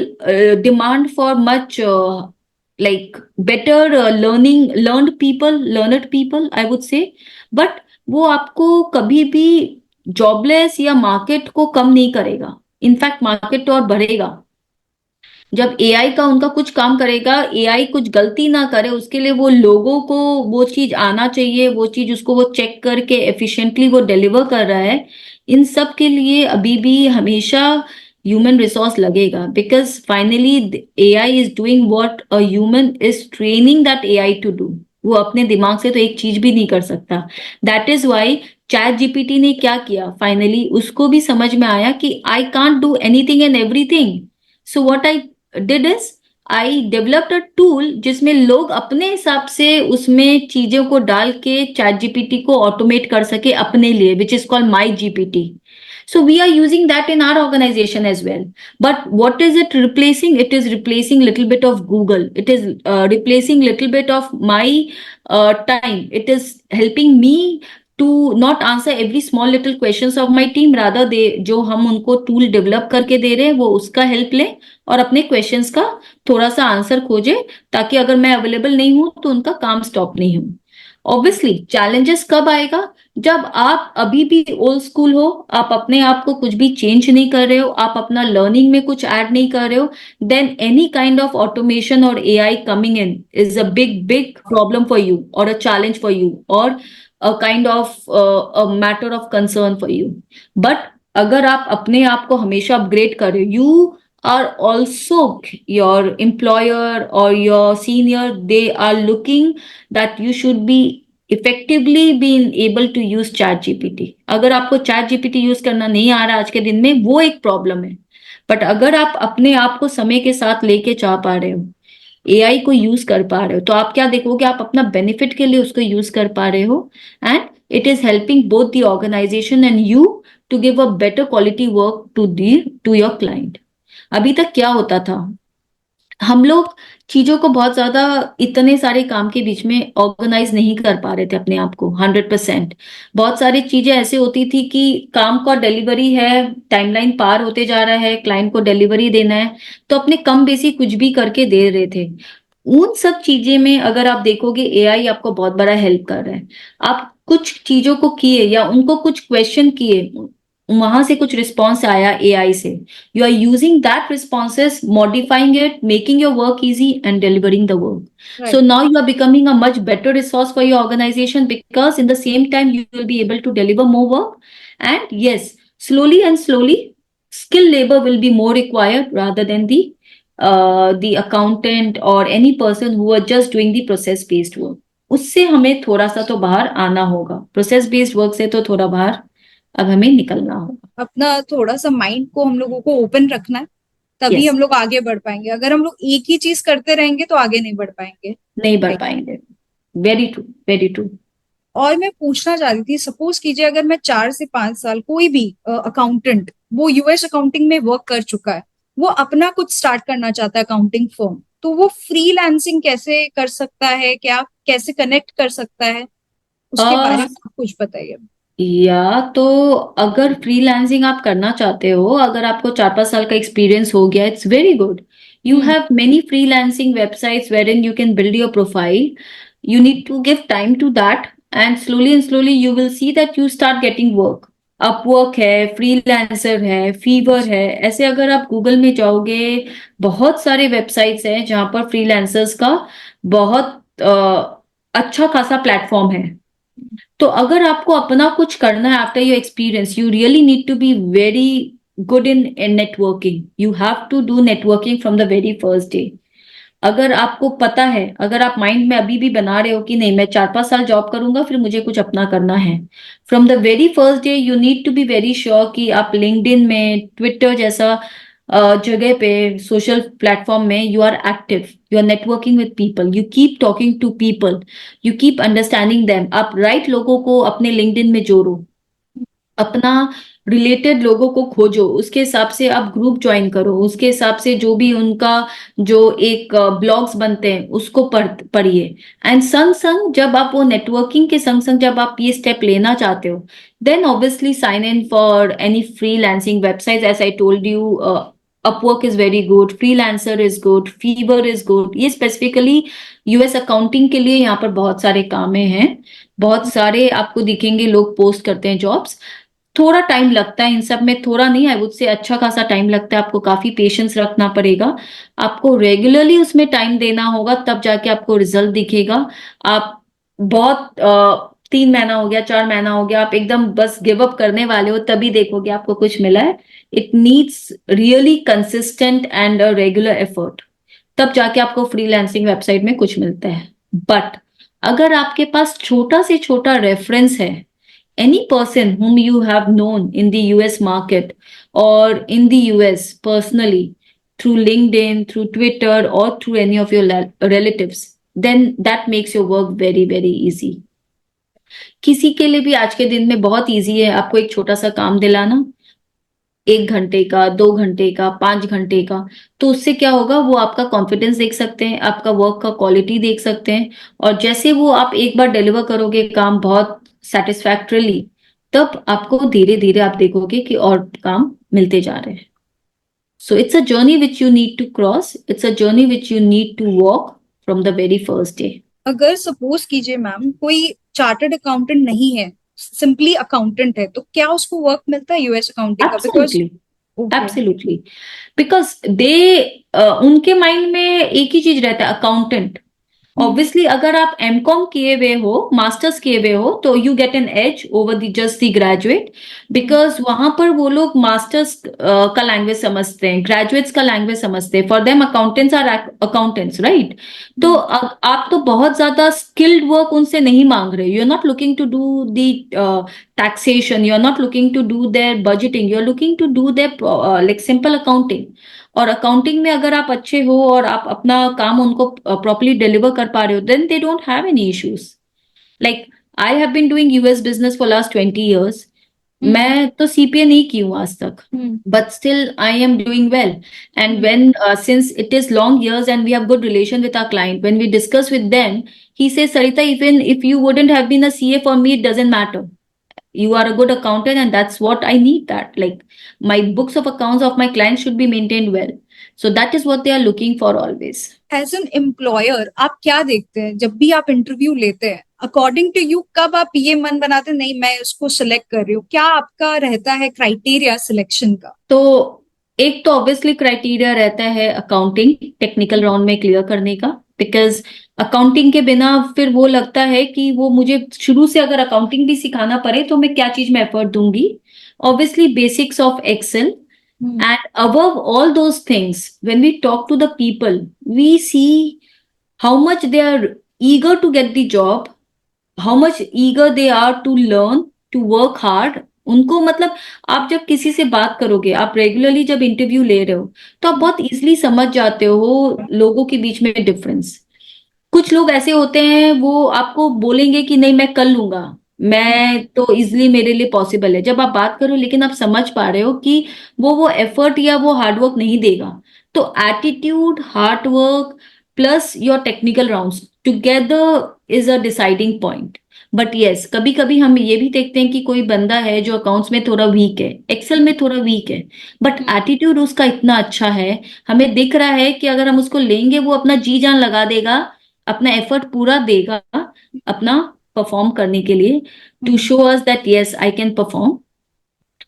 demand for much like better learned people, I would say. But वो आपको कभी भी जॉबलेस या मार्केट को कम नहीं करेगा. इनफैक्ट मार्केट और बढ़ेगा. जब एआई का उनका कुछ काम करेगा, एआई कुछ गलती ना करे, उसके लिए वो लोगों को वो चीज आना चाहिए, वो चीज उसको वो चेक करके एफिशिएंटली वो डिलीवर कर रहा है. इन सब के लिए अभी भी हमेशा ह्यूमन रिसोर्स लगेगा, because finally AI is doing what a human is training that AI to do. वो अपने दिमाग से तो एक चीज भी नहीं कर सकता. That is why ChatGPT ने क्या किया, फाइनली उसको भी समझ में आया कि I can't do anything and everything. So what I did is I developed a tool जिसमें लोग अपने हिसाब से उसमें चीजों को डाल के चैट जीपीटी को ऑटोमेट कर सके अपने लिए, which is called my GPT. So we are using that in our organization as well. But what is it replacing? It is replacing little bit of Google. It is replacing little bit of my time. It is helping me to not answer every small little questions of my team. Rather they जो हम उनको टूल डेवलप करके दे रहे हैं वो उसका हेल्प लें और अपने क्वेश्चंस का थोड़ा सा आंसर खोजे, ताकि अगर मैं अवेलेबल नहीं हूं तो उनका काम स्टॉप नहीं हो. ऑब्वियसली चैलेंजेस कब आएगा? जब आप अभी भी ओल्ड स्कूल हो, आप अपने आप को कुछ भी चेंज नहीं कर रहे हो, आप अपना लर्निंग में कुछ ऐड नहीं कर रहे हो, then any kind of automation और AI coming in is a big big problem for you और अ चैलेंज फॉर यू. और a kind of a matter of concern for you. But अगर आप अपने आप को हमेशा अपग्रेड कर रहे हो, you are also, your employer or your senior, they are looking that you should be effectively being able to use chat gpt. अगर आपको chat gpt यूज करना नहीं आ रहा आज के दिन में, वो एक प्रॉब्लम है. बट अगर आप अपने आप को समय के साथ लेके जा पा रहे हो, एआई को यूज कर पा रहे हो, तो आप क्या देखोगे, आप अपना बेनिफिट के लिए उसको यूज कर पा रहे हो. And it is helping both the organization and you to give a better quality work to your client. अभी तक क्या होता था, हम लोग चीजों को बहुत ज्यादा इतने सारे काम के बीच में ऑर्गेनाइज नहीं कर पा रहे थे अपने आप को 100%. बहुत सारी चीजें ऐसे होती थी कि काम का डिलीवरी है, टाइमलाइन पार होते जा रहा है, क्लाइंट को डिलीवरी देना है, तो अपने कम बेसी कुछ भी करके दे रहे थे. उन सब चीजें में अगर आप देखोगे, एआई आपको बहुत बड़ा हेल्प कर रहा है. आप कुछ चीजों को किए या उनको कुछ क्वेश्चन किए, वहां से कुछ रिस्पॉन्स आया एआई से, you are using that responses, modifying it, making your work easy and delivering the work. Right. So now you are becoming a much better resource for your organization, because in the same time you will be able to deliver more work. And yes, slowly and slowly skilled labor will be more required rather than the accountant or any person who are just doing the process based work. उससे हमें थोड़ा सा तो बाहर आना होगा, प्रोसेस बेस्ड वर्क से तो थोड़ा बाहर अब हमें निकलना होगा. अपना थोड़ा सा माइंड को हम लोगों को ओपन रखना है, तभी Yes. हम लोग आगे बढ़ पाएंगे. अगर हम लोग एक ही चीज करते रहेंगे तो आगे नहीं बढ़ पाएंगे. नहीं बढ़ पाएंगे. Very true, very true. और मैं पूछना चाह रही थी, सपोज कीजिए अगर मैं 4 से 5 साल, कोई भी अकाउंटेंट वो यूएस अकाउंटिंग में वर्क कर चुका है, वो अपना कुछ स्टार्ट करना चाहता है अकाउंटिंग फर्म, तो वो फ्रीलांसिंग कैसे कर सकता है, क्या कैसे कनेक्ट कर सकता है, उसके बारे में आप कुछ बताइए. या तो अगर फ्रीलांसिंग आप करना चाहते हो, अगर आपको 4-5 साल का एक्सपीरियंस हो गया, it's very good. You have many freelancing websites wherein you can build your profile. You need to give time to that, and slowly you will see that you start getting work. Upwork है, फ्रीलांसर है, फीवर है, ऐसे अगर आप गूगल में जाओगे, बहुत सारे वेबसाइट्स हैं जहां पर फ्रीलांसर्स का बहुत अच्छा खासा प्लेटफॉर्म है. तो अगर आपको अपना कुछ करना है after your experience, you really need to be very good in networking. You have to do networking from the very first day. अगर आपको पता है, अगर आप माइंड में अभी भी बना रहे हो कि नहीं मैं 4-5 साल जॉब करूंगा फिर मुझे कुछ अपना करना है, from the very first day you need to be very sure कि आप लिंक्डइन में, ट्विटर जैसा जगह पे, सोशल प्लेटफॉर्म में you are active, you are networking with people, you keep talking to people, you keep understanding them. आप राइट लोगों को अपने लिंक्डइन में जोड़ो, अपना रिलेटेड लोगों को खोजो, उसके हिसाब से आप ग्रुप ज्वाइन करो, उसके हिसाब से जो भी उनका जो एक ब्लॉग्स बनते हैं उसको पढ़िए. एंड संग संग जब आप वो नेटवर्किंग के संग संग जब आप ये स्टेप लेना चाहते हो, then obviously sign in for any freelancing website. As I told you, Upwork is very good, Freelancer is good, Fiverr is good. ये स्पेसिफिकली यूएस अकाउंटिंग के लिए यहाँ पर बहुत सारे कामें हैं, बहुत सारे आपको दिखेंगे लोग पोस्ट करते हैं जॉब्स. थोड़ा टाइम लगता है इन सब में, थोड़ा नहीं, आई वुड से अच्छा खासा टाइम लगता है. आपको काफी पेशेंस रखना पड़ेगा, आपको रेगुलरली उसमें टाइम देना होगा, तब जाके आपको रिजल्ट दिखेगा. आप बहुत 3 महीना हो गया, 4 महीना हो गया, आप एकदम बस गिव अप करने वाले हो, तभी देखोगे आपको कुछ मिला है. It needs really consistent and regular effort, तब जाके आपको फ्रीलांसिंग वेबसाइट में कुछ मिलता है. बट अगर आपके पास छोटा से छोटा रेफरेंस है, any person whom you have known in the US market or in the US personally, through LinkedIn, through Twitter, or through any of your relatives, then that makes your work very, very easy. किसी के लिए भी आज के दिन में बहुत इजी है आपको एक छोटा सा काम दिलाना, 1 घंटे का, 2 घंटे का, 5 घंटे का. तो उससे क्या होगा, वो आपका कॉन्फिडेंस देख सकते हैं, आपका वर्क का क्वालिटी देख सकते हैं, और जैसे वो आप एक बार डिलीवर करोगे काम बहुत सेटिस्फैक्टरीली, तब आपको धीरे धीरे आप देखोगे कि और काम मिलते जा रहे हैं. So it's a journey which you need to cross, it's a journey which you need to walk from the very first day. अगर सपोज कीजिए मैम कोई चार्टर्ड अकाउंटेंट नहीं है, सिंपली अकाउंटेंट है, तो क्या उसको वर्क मिलता है यूएस अकाउंटिंग का? बिकॉज एब्सोल्युटली, बिकॉज दे उनके माइंड में एक ही चीज रहता है, अकाउंटेंट. ऑब्वियसली अगर आप एमकॉम किए हुए हो, मास्टर्स किए हुए हो, तो you get an edge over the just the graduate, because वहां पर वो लोग मास्टर्स का लैंग्वेज समझते हैं, ग्रेजुएट्स का लैंग्वेज समझते हैं। For them accountants are accountants, right? तो आप तो बहुत ज्यादा स्किल्ड वर्क उनसे नहीं मांग रहे, you are not looking to do the taxation, you're not looking to do their budgeting, you're looking to do their like simple accounting। और अकाउंटिंग में अगर आप अच्छे हो और आप अपना काम उनको प्रॉपरली डिलीवर कर पा रहे हो, then they don't have any issues. Like I have been doing US business for last 20 years। मैं तो सीपीए नहीं की हूँ आज तक, but still I am doing well। And when since it is long years and we have good relation with our client, when we discuss with them, he says, Sarita, even if you wouldn't have been a CA for me, it doesn't matter, you are a good accountant and that's what I need, that like my books of accounts of my clients should be maintained well, so that is what they are looking for always। As an employer आप क्या देखते हैं जब भी आप इंटरव्यू लेते हैं? अकॉर्डिंग टू यू कब आप ये मन बनाते हैं नहीं मैं उसको सिलेक्ट कर रही हूँ? क्या आपका रहता है क्राइटेरिया सिलेक्शन का? तो एक तो ऑब्वियसली क्राइटेरिया रहता है अकाउंटिंग टेक्निकल राउंड में क्लियर करने का, बिकॉज अकाउंटिंग के बिना फिर वो लगता है कि वो मुझे शुरू से अगर अकाउंटिंग भी सिखाना पड़े तो मैं क्या चीज में एफर्ट दूंगी। Obviously basics of Excel, and above all those things, when we talk to the people, we see how much they are eager to get the job, how much eager they are to learn, to work hard। उनको मतलब आप जब किसी से बात करोगे, आप रेगुलरली जब इंटरव्यू ले रहे हो, तो आप बहुत इजीली समझ जाते हो लोगों के बीच में डिफरेंस। कुछ लोग ऐसे होते हैं वो आपको बोलेंगे कि नहीं मैं कर लूंगा, मैं तो इजिली मेरे लिए पॉसिबल है, जब आप बात करो लेकिन आप समझ पा रहे हो कि वो एफर्ट या वो हार्डवर्क नहीं देगा। तो attitude, hard work plus your technical rounds together is a deciding point. But yes, कभी कभी हम ये भी देखते हैं कि कोई बंदा है जो अकाउंट्स में थोड़ा वीक है, एक्सेल में थोड़ा वीक है, बट एटीट्यूड उसका इतना अच्छा है, हमें दिख रहा है कि अगर हम उसको लेंगे वो अपना जी जान लगा देगा, अपना एफर्ट पूरा देगा अपना परफॉर्म करने के लिए, to show us that yes I can perform.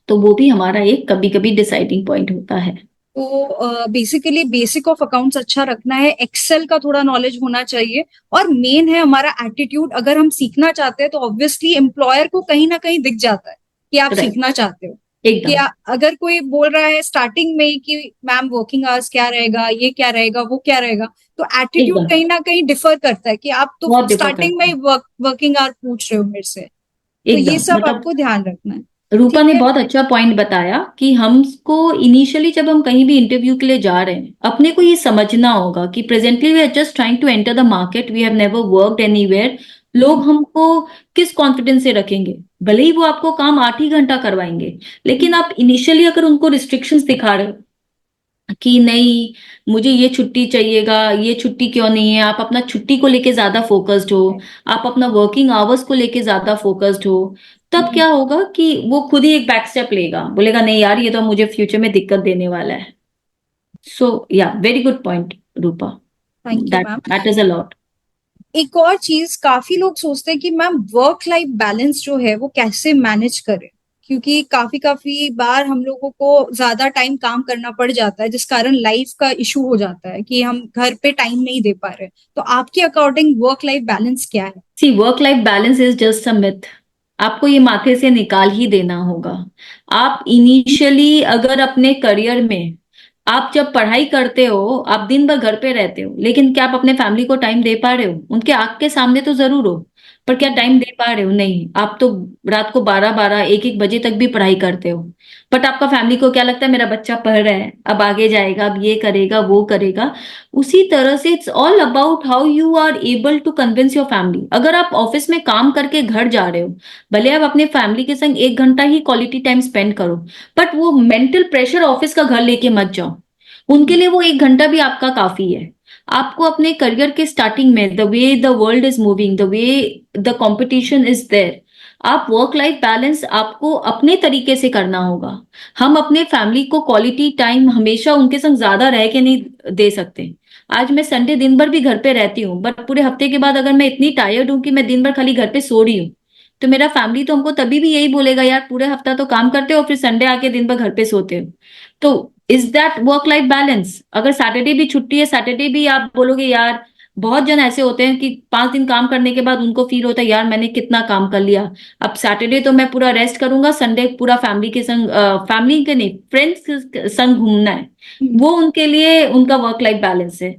तो वो भी हमारा एक कभी कभी डिसाइडिंग पॉइंट होता है। तो बेसिकली बेसिक ऑफ अकाउंट्स अच्छा रखना है, एक्सेल का थोड़ा नॉलेज होना चाहिए, और मेन है हमारा एटीट्यूड। अगर हम सीखना चाहते हैं तो ऑब्वियसली एम्प्लॉयर को कहीं ना कहीं दिख जाता है कि आप Right. सीखना चाहते हो। एकदम। कि अगर कोई बोल रहा है स्टार्टिंग में ही कि मैम वर्किंग आवर्स क्या रहेगा, ये क्या रहेगा, वो क्या रहेगा, तो एटीट्यूड एकदम कहीं ना कहीं डिफर करता है कि आप तो बहुत डिफर स्टार्टिंग में करता ही है। वर्किंग आवर पूछ रहे हो मेरे से। तो ये एकदम सब मतलब आपको ध्यान रखना है। रूपा ठीक ने है। बहुत अच्छा पॉइंट बताया कि हमको इनिशियली जब हम कहीं भी इंटरव्यू के लिए जा रहे हैं, अपने को ये समझना होगा कि presently we are just trying to enter the market, we have never worked anywhere. लोग हमको किस कॉन्फिडेंस से रखेंगे? भले ही वो आपको काम 8 ही घंटा करवाएंगे, लेकिन आप इनिशियली अगर उनको रिस्ट्रिक्शंस दिखा रहे हो कि नहीं मुझे ये छुट्टी चाहिएगा, ये छुट्टी क्यों नहीं है, आप अपना छुट्टी को लेके ज्यादा फोकस्ड हो, आप अपना वर्किंग आवर्स को लेके ज्यादा फोकस्ड हो, तब क्या होगा कि वो खुद ही एक बैक स्टेप लेगा, बोलेगा नहीं यार ये तो मुझे फ्यूचर में दिक्कत देने वाला है। सो या very good point Rupa, thank you that ma'am. That is a lot. एक और चीज काफी लोग सोचते हैं कि मैम वर्क लाइफ बैलेंस जो है वो कैसे मैनेज करें, क्योंकि काफी काफी बार हम लोगों को ज्यादा टाइम काम करना पड़ जाता है जिस कारण लाइफ का इशू हो जाता है कि हम घर पे टाइम नहीं दे पा रहे। तो आपके अकॉर्डिंग वर्क लाइफ बैलेंस क्या है? See work life balance is just a myth, आपको ये माथे से निकाल ही देना होगा। आप इनिशियली अगर अपने करियर में, आप जब पढ़ाई करते हो आप दिन भर घर पे रहते हो, लेकिन क्या आप अपने फैमिली को टाइम दे पा रहे हो? उनके आंख के सामने तो जरूर हो, पर क्या टाइम दे पा रहे हो? नहीं, आप तो रात को 12-12 1-1 बजे तक भी पढ़ाई करते हो। बट आपका फैमिली को क्या लगता है, मेरा बच्चा पढ़ रहा है, अब आगे जाएगा, अब ये करेगा वो करेगा। उसी तरह से it's all about how you are able to convince your family. अगर आप ऑफिस में काम करके घर जा रहे हो, भले आप अपने फैमिली के संग 1 घंटा ही क्वालिटी टाइम स्पेंड करो, बट वो मेंटल प्रेशर ऑफिस का घर लेके मत जाओ। उनके लिए वो 1 घंटा भी आपका काफी है। आपको अपने करियर के स्टार्टिंग में, the way the world is moving, the way the competition is there, आप वर्क लाइफ बैलेंस आपको अपने तरीके से करना होगा। हम अपने फैमिली को क्वालिटी टाइम हमेशा उनके संग ज्यादा रह के नहीं दे सकते। आज मैं संडे दिन भर भी घर पे रहती हूँ, बट पूरे हफ्ते के बाद अगर मैं इतनी टायर्ड हूँ कि मैं दिन भर खाली घर पे सो रही हूँ, तो मेरा फैमिली तो हमको तभी भी यही बोलेगा, यार पूरे हफ्ता तो काम करते हो फिर संडे आके दिन भर घर पे सोते हो। तो is that work life balance? अगर सैटरडे भी छुट्टी है, सैटरडे भी आप बोलोगे यार बहुत जन ऐसे होते हैं कि 5 दिन काम करने के बाद उनको फील होता है यार मैंने कितना काम कर लिया, अब सैटरडे तो मैं पूरा रेस्ट करूंगा, संडे पूरा फैमिली के संग, फैमिली के नहीं फ्रेंड्स के संग घूमना है। हम्म, वो उनके लिए उनका वर्क लाइफ बैलेंस है।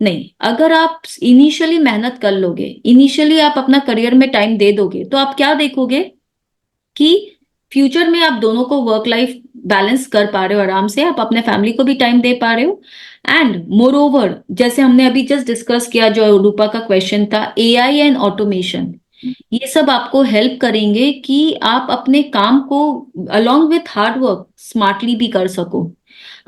नहीं, अगर आप इनिशियली मेहनत कर लोगे, इनिशियली आप अपना करियर में टाइम दे दोगे, तो आप क्या देखोगे कि फ्यूचर में आप दोनों को वर्क लाइफ बैलेंस कर पा रहे हो आराम से, आप अपने फैमिली को भी टाइम दे पा रहे हो। एंड मोर ओवर, जैसे हमने अभी जस्ट डिस्कस किया, जो रूपा का क्वेश्चन था, एआई एंड ऑटोमेशन, ये सब आपको हेल्प करेंगे कि आप अपने काम को along with hard work smartly भी कर सको।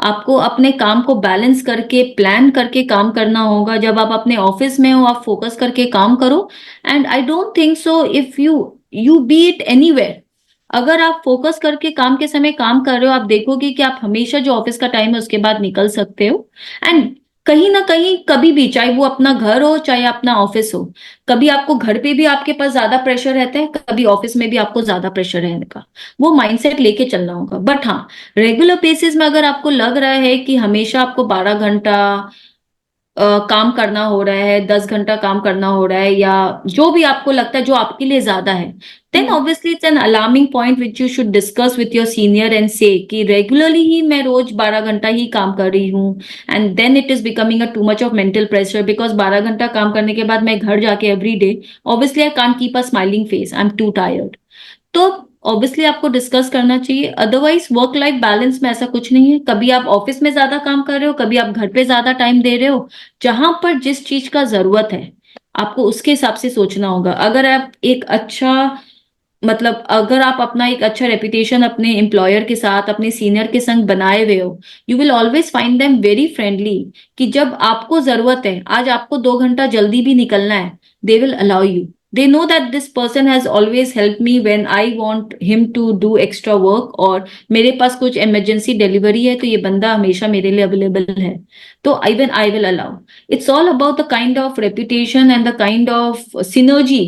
आपको अपने काम को बैलेंस करके प्लान करके काम करना होगा। जब आप अपने ऑफिस में हो, आप फोकस करके काम करो। And I don't think so if you you B it anywhere, अगर आप फोकस करके काम के समय काम कर रहे हो, आप देखोगे कि आप हमेशा जो ऑफिस का टाइम है उसके बाद निकल सकते हो। एंड कहीं ना कहीं कभी भी, चाहे वो अपना घर हो चाहे अपना ऑफिस हो, कभी आपको घर पे भी आपके पास ज्यादा प्रेशर रहता है, कभी ऑफिस में भी आपको ज्यादा प्रेशर रहेगा। वो माइंडसेट लेके चलना होगा। बट हाँ, रेगुलर बेसिस में अगर आपको लग रहा है कि हमेशा आपको 12 घंटा काम करना हो रहा है, 10 घंटा काम करना हो रहा है, या जो भी आपको लगता है जो आपके लिए ज्यादा है, then hmm, obviously it's an alarming point which you should discuss with your senior and say कि रेगुलरली ही मैं रोज 12 घंटा ही काम कर रही हूँ। And then it is becoming a too much of mental pressure, because 12 घंटा काम करने के बाद मैं घर जाके every day, obviously I can't keep a smiling face, I am too tired. तो ऑब्वियसली आपको डिस्कस करना चाहिए। अदरवाइज वर्क लाइफ बैलेंस में ऐसा कुछ नहीं है, कभी आप ऑफिस में ज्यादा काम कर रहे हो, कभी आप घर पे ज्यादा टाइम दे रहे हो। जहां पर जिस चीज का जरूरत है, आपको उसके हिसाब से सोचना होगा। अगर आप एक अच्छा, मतलब अगर आप अपना एक अच्छा रेपुटेशन अपने एम्प्लॉयर के साथ, अपने सीनियर के संग बनाए हुए हो, you will always find them very friendly. कि जब आपको जरूरत है, आज आपको 2 घंटा जल्दी भी निकलना है, they will allow you. They know that this person has always help me when I want him to do extra work, और मेरे पास कुछ इमरजेंसी डिलीवरी है तो ये बंदा हमेशा मेरे लिए अवेलेबल है, तो even I will allow. It's all about the kind of reputation and the kind of synergy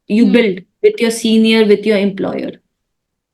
you hmm, build with your senior, with your employer। right,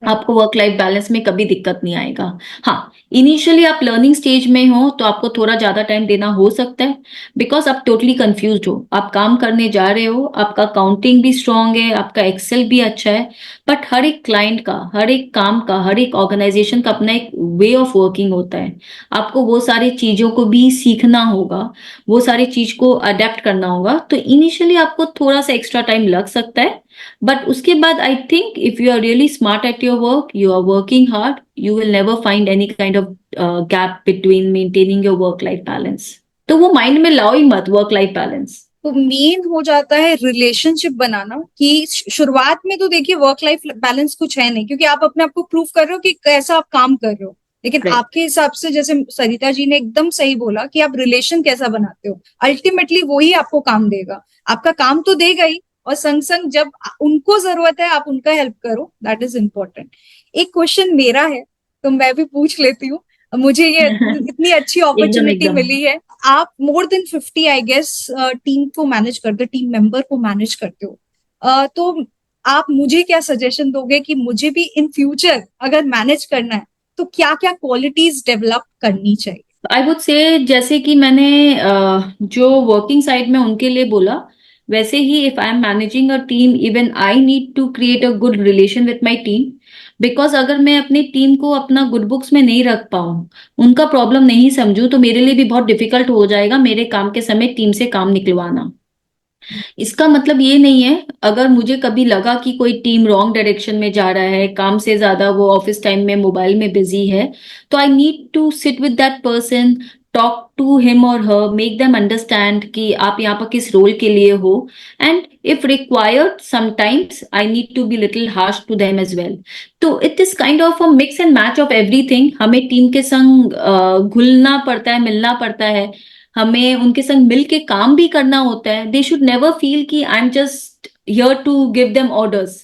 आपको वर्क लाइफ बैलेंस में कभी दिक्कत नहीं आएगा। हाँ, इनिशियली आप लर्निंग स्टेज में हो तो आपको थोड़ा ज्यादा टाइम देना हो सकता है, बिकॉज आप टोटली कंफ्यूज हो, आप काम करने जा रहे हो, आपका काउंटिंग भी स्ट्रांग है, आपका एक्सेल भी अच्छा है। बट हर एक क्लाइंट का, हर एक काम का, हर एक ऑर्गेनाइजेशन का अपना एक वे ऑफ वर्किंग होता है। आपको वो सारी चीजों को भी सीखना होगा, वो सारी चीज को अडेप्ट करना होगा। तो इनिशियली आपको थोड़ा सा एक्स्ट्रा टाइम लग सकता है, बट उसके बाद I think if you are really smart at your work, you are working hard, you will never find any kind of gap between maintaining your work life balance. तो वो माइंड में लाओ ही मत, वर्क लाइफ बैलेंस। तो मेन हो जाता है रिलेशनशिप बनाना। कि शुरुआत में तो देखिए वर्क लाइफ बैलेंस कुछ है नहीं, क्योंकि आप अपने आप को प्रूव कर रहे हो कि कैसा आप काम कर रहे हो। लेकिन राइट। आपके हिसाब से, जैसे सरिता जी ने एकदम सही बोला, कि आप रिलेशन कैसा बनाते हो, अल्टीमेटली वो ही आपको काम देगा। आपका काम तो देगा ही, और संग संग जब उनको जरूरत है आप उनका हेल्प करो, दैट इज इम्पोर्टेंट। एक क्वेश्चन मेरा है, तो मैं भी पूछ लेती हूँ। मुझे ये इतनी अच्छी एकदम अपॉर्चुनिटी एकदम। मिली है। आप more than 50 I guess team को मैनेज करते हो, टीम मेंबर को मैनेज करते हो। तो आप मुझे क्या सजेशन दोगे कि मुझे भी इन फ्यूचर अगर मैनेज करना है तो क्या क्या क्वालिटीज डेवलप करनी चाहिए? आई वुड से, जैसे कि मैंने जो वर्किंग साइड में उनके लिए बोला, वैसे ही if I am managing a team, even I need to create a good relation with my team. Because अगर मैं अपनी टीम को अपना गुड बुक्स में नहीं रख पाऊँ, उनका प्रॉब्लम नहीं समझूं, तो मेरे लिए भी बहुत डिफिकल्ट हो जाएगा मेरे काम के समय टीम से काम निकलवाना। इसका मतलब ये नहीं है, अगर मुझे कभी लगा कि कोई टीम रॉन्ग डायरेक्शन में जा रहा है, काम से ज्यादा वो ऑफिस टाइम में मोबाइल में बिजी है, तो I need to sit with that person, talk to him और हर, मेक देम अंडरस्टैंड कि आप यहाँ पर किस रोल के लिए हो। And if required sometimes I need to be little harsh to them as well. तो it is kind of a mix and match of everything. हमें टीम के संग घुलना पड़ता है, मिलना पड़ता है, हमें उनके संग मिल के काम भी करना होता है। दे शुड नेवर फील कि I am just here to give them orders.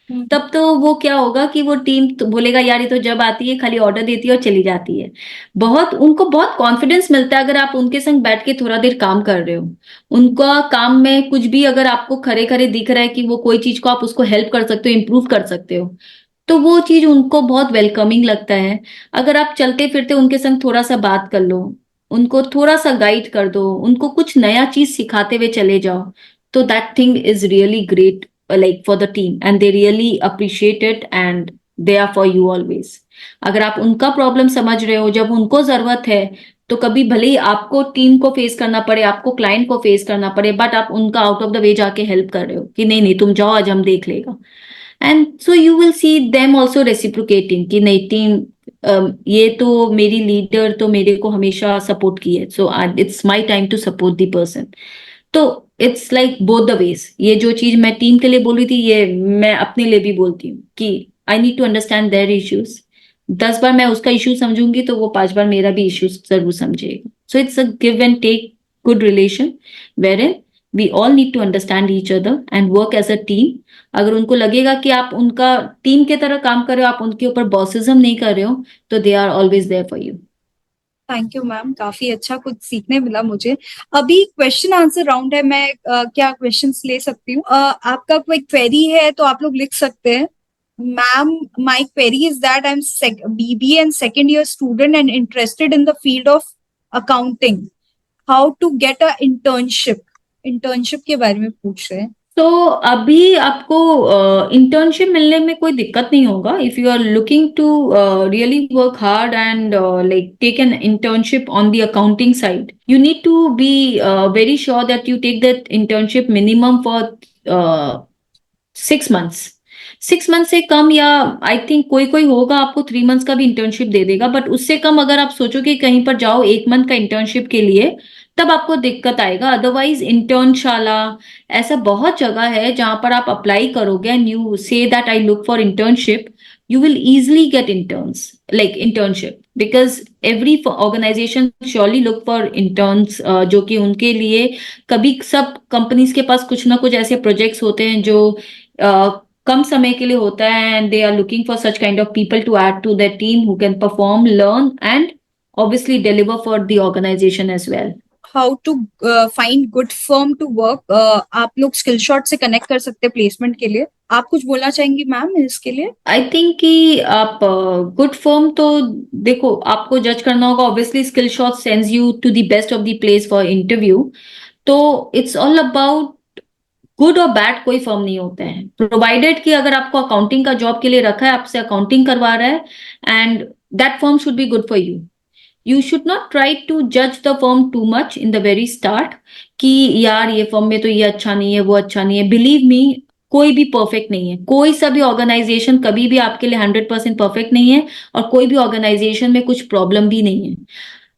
Hmm, तब तो वो क्या होगा कि वो टीम तो बोलेगा यार ये तो जब आती है खाली ऑर्डर देती है और चली जाती है। बहुत उनको बहुत कॉन्फिडेंस मिलता है अगर आप उनके संग बैठ के थोड़ा देर काम कर रहे हो। उनका काम में कुछ भी अगर आपको खरे खरे दिख रहा है कि वो कोई चीज को आप उसको हेल्प कर सकते हो, इंप्रूव कर सकते हो, तो वो चीज उनको बहुत वेलकमिंग लगता है। अगर आप चलते फिरते उनके संग थोड़ा सा बात कर लो, उनको थोड़ा सा गाइड कर दो, उनको कुछ नया चीज सिखाते हुए चले जाओ, तो that thing is really great, like for the team, and they really appreciate it, and they are for you always. अगर आप उनका प्रॉब्लम समझ रहे हो जब उनको जरूरत है, तो कभी भले ही आपको टीम को फेस करना पड़े, आपको क्लाइंट को फेस करना पड़े, बट आप उनका आउट ऑफ द वे जाके हेल्प कर रहे हो कि नहीं नहीं तुम जाओ, आज हम देख लेगा। And so you will see them also reciprocating कि नहीं टीम, ये तो मेरी लीडर तो मेरे को हमेशा सपोर्ट की है, so it's my time to support the person. तो it's like both the ways. ये जो चीज मैं टीम के लिए बोल रही थी, ये मैं अपने लिए भी बोलती हूँ कि I need to understand their issues. 10 बार मैं उसका इश्यू समझूंगी तो वो 5 बार मेरा भी इश्यू जरूर समझेगा। So it's a give and take good relation, wherein we all need to understand each other and work as a team. अगर उनको लगेगा कि आप उनका टीम के तरह काम कर रहे हो, आप उनके ऊपर बॉसिज्म नहीं कर रहे हो, तो they are always there for you. Thank you ma'am, काफी अच्छा कुछ सीखने मिला मुझे। अभी क्वेश्चन आंसर राउंड है, मैं क्या क्वेश्चंस ले सकती हूँ? आपका कोई क्वेरी है तो आप लोग लिख सकते हैं। Ma'am, my query is that I am BBA and second year student and interested in the field of accounting. How to get a internship? Internship के बारे में पूछ रहे हैं। तो अभी आपको इंटर्नशिप मिलने में कोई दिक्कत नहीं होगा। If you are looking to really work hard and like take an internship on the accounting side, you need to be very sure that you take that internship minimum for 6 months. 6 month से कम, या आई थिंक कोई कोई होगा आपको 3 मंथ्स का भी इंटर्नशिप दे देगा, बट उससे कम अगर आप सोचो कि कहीं पर जाओ 1 मंथ का इंटर्नशिप के लिए, तब आपको दिक्कत आएगा। अदरवाइज इंटर्नशाला, ऐसा बहुत जगह है जहां पर आप अप्लाई करोगे and you say that I look for internship, you will easily get interns, like internship, because every organization surely look for interns, जो कि उनके लिए कभी सब कंपनीज के पास कुछ ना कुछ ऐसे प्रोजेक्ट्स होते हैं जो कम समय के लिए होता है, and they are looking for such kind of people to add to their team who can perform, learn and obviously deliver for the organization as well. How to find good firm to work? आप लोग स्किल शॉट से कनेक्ट कर सकते हैं प्लेसमेंट के लिए। आप कुछ बोलना चाहेंगी मैम इसके लिए? आई थिंक कि आप गुड फर्म तो देखो, आपको जज करना होगा। Obviously skill shot sends you to the best of the place for interview. तो इट्स ऑल अबाउट गुड और बैड, कोई फर्म नहीं होता है, प्रोवाइडेड कि अगर आपको अकाउंटिंग का जॉब के लिए रखा है, आपसे अकाउंटिंग करवा रहा है, and that firm should be good for you. You should not try to जज the firm too much in the very start कि यार ये फर्म में तो ये अच्छा नहीं है, वो अच्छा नहीं है। बिलीव मी, कोई भी परफेक्ट नहीं है। कोई सा भी ऑर्गेनाइजेशन कभी भी आपके लिए 100% परफेक्ट नहीं है, और कोई भी ऑर्गेनाइजेशन में कुछ प्रॉब्लम भी नहीं है।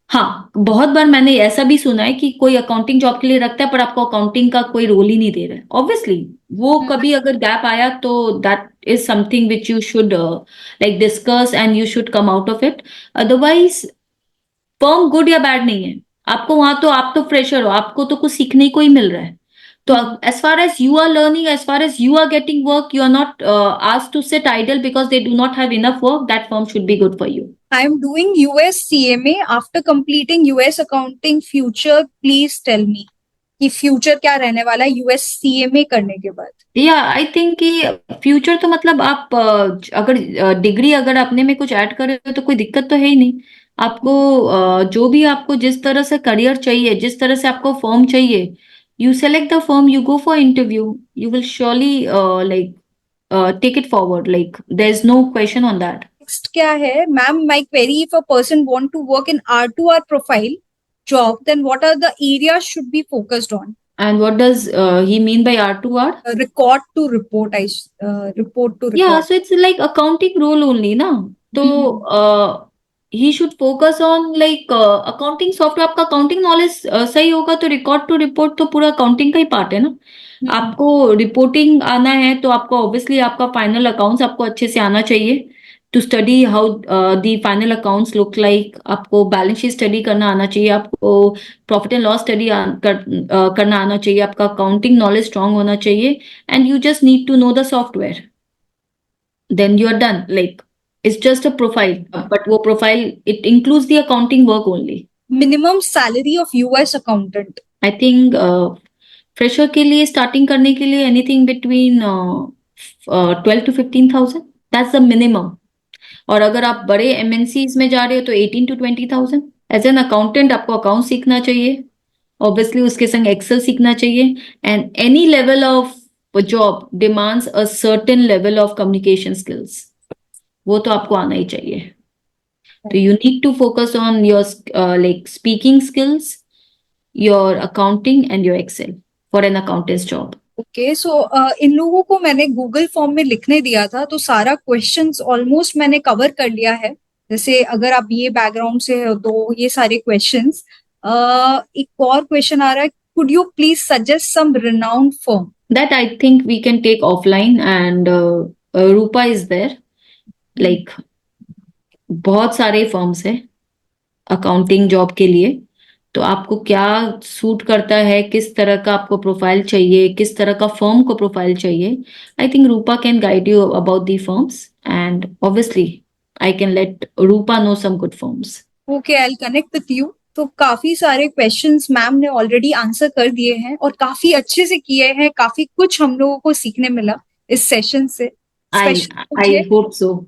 हाँ, बहुत बार मैंने ऐसा भी सुना है कि कोई अकाउंटिंग जॉब के लिए रखता है पर आपको अकाउंटिंग का कोई रोल ही नहीं दे रहा है। ऑब्वियसली वो कभी अगर गैप आया तो that is something which you should like discuss and you should come out of it. Otherwise firm good या बैड नहीं है, आपको वहां तो, आप तो फ्रेशर हो, आपको तो कुछ सीखने को ही मिल रहा है। तो as far as you are learning, as far as you are getting work, you are not asked to sit idle because they do not have enough work. That firm should be good for you. I am doing US CMA. After completing US accounting, future please tell me कि फ्यूचर क्या रहने वाला है यूएस सीएमए करने के बाद? या आई थिंक कि फ्यूचर तो मतलब आप अगर डिग्री अगर अपने में कुछ ऐड कर रहे हो तो कोई दिक्कत तो है ही नहीं। आपको जो भी आपको जिस तरह से करियर चाहिए, जिस तरह से आपको फॉर्म चाहिए, you select the firm, you go for interview, you will surely like take it forward. Like there's no question on that. Next क्या है ma'am? My query, if a person want to work in R2R profile job, then what are the areas should be focused on? And what does he mean by R2R? Record to report, report to Yeah, record. so it's like accounting role only, na? So he should focus on like accounting software. आपका accounting knowledge सही होगा तो record to report तो पूरा accounting का ही part है ना। आपको रिपोर्टिंग आना है तो आपको ऑब्वियसली आपका फाइनल अकाउंट्स आपको अच्छे से आना चाहिए, to study how the final accounts look like. आपको बैलेंस शीट स्टडी करना आना चाहिए, आपको प्रॉफिट एंड लॉस स्टडी करना आना चाहिए, आपका अकाउंटिंग नॉलेज स्ट्रांग होना चाहिए, and you just need to know the software, then you are done. Like it's just a profile, but वो profile it includes the accounting work only. Minimum salary of US accountant? I think fresher के लिए स्टार्टिंग करने के लिए anything between 12 to 15,000, that's the minimum. और अगर आप बड़े एमएनसीज में जा रहे हो तो 18 to 20,000 एज एन अकाउंटेंट आपको अकाउंट सीखना चाहिए, ऑब्वियसली उसके संग एक्सेल सीखना चाहिए, and any level of job demands a certain level of communication skills, वो तो आपको आना ही चाहिए. तो you need to focus on your like speaking skills, your accounting and your Excel for an accountants job. Okay, so इन लोगों को मैंने गूगल फॉर्म में लिखने दिया था, तो सारा क्वेश्चंस ऑलमोस्ट मैंने कवर कर लिया है. जैसे अगर आप ये बैकग्राउंड से हो तो ये सारे क्वेश्चंस. एक और क्वेश्चन आ रहा है, could you please suggest some renowned firm? That I think we can take offline, and Rupa is there. Like बहुत सारे फर्म्स है अकाउंटिंग जॉब के लिए. तो आपको क्या सूट करता है, किस तरह का आपको प्रोफाइल चाहिए, किस तरह का फर्म को प्रोफाइल चाहिए, I think Rupa can guide you about the firms, and obviously I can let Rupa know some good firms. Okay, I will connect with you. तो काफी सारे क्वेश्चंस मैम ने ऑलरेडी आंसर कर दिए हैं और काफी अच्छे से किए हैं. काफी कुछ हम लोगों को सीखने मिला इस सेशन से, आई स्पेशली आई मुझे. Hope so.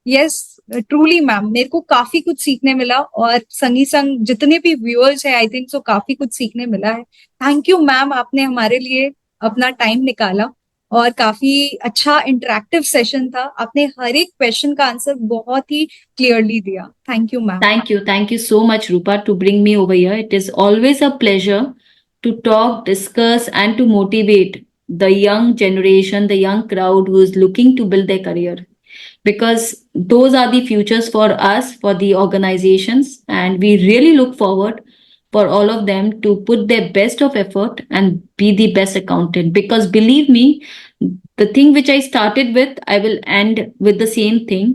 Yes, truly ma'am, मेरे को काफी कुछ सीखने मिला और संगी संग जितने भी व्यूअर्स हैं, आई थिंक सो काफी कुछ सीखने मिला है. थैंक यू मैम, आपने हमारे लिए अपना टाइम निकाला और काफी अच्छा इंटरेक्टिव सेशन था. आपने हर एक क्वेश्चन का आंसर बहुत ही क्लियरली दिया. Thank you ma'am. Thank you so much, Rupa, to bring me over here. It is always a pleasure to talk, discuss, and to motivate the young generation, the young crowd who is looking to build their career. Because those are the futures for us, for the organizations, and we really look forward for all of them to put their best of effort and be the best accountant. Because believe me, the thing which I started with, I will end with the same thing.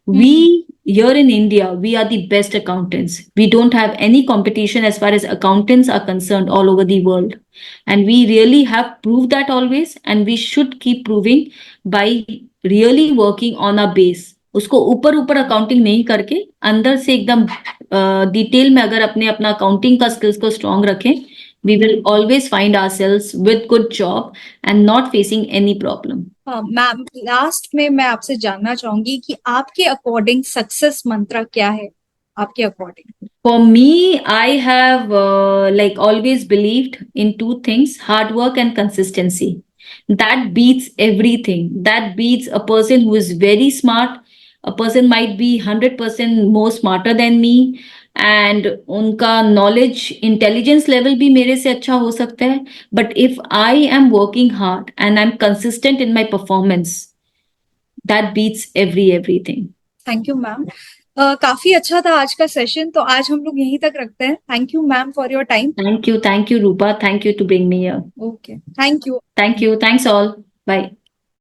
We here in India, we are the best accountants. We don't have any competition as far as accountants are concerned all over the world. And we really have proved that always, and we should keep proving by really working on our base. उसको ऊपर ऊपर अकाउंटिंग नहीं करके अंदर से एकदम डिटेल में अगर अपने अपना अकाउंटिंग का स्किल्स को स्ट्रांग रखें, we will always find ourselves with good job and not facing any problem. Ma'am, last में मैं आपसे जानना चाहूंगी कि आपके अकॉर्डिंग सक्सेस मंत्र क्या है? आपके according. For me, I have like always believed in two things: hard work and consistency. That beats everything. That beats a person who is very smart. A person might be 100% more smarter than me, and उनका knowledge, intelligence level भी मेरे से अच्छा हो सकता है. But if I am working hard and I'm consistent in my performance, that beats everything. Thank you ma'am. काफी अच्छा था आज का सेशन, तो आज हम लोग यहीं तक रखते हैं. Thank you ma'am for your time. Thank you, Rupa. Thank you to bring me here. Okay, thank you. Thank you. Thanks all. Bye.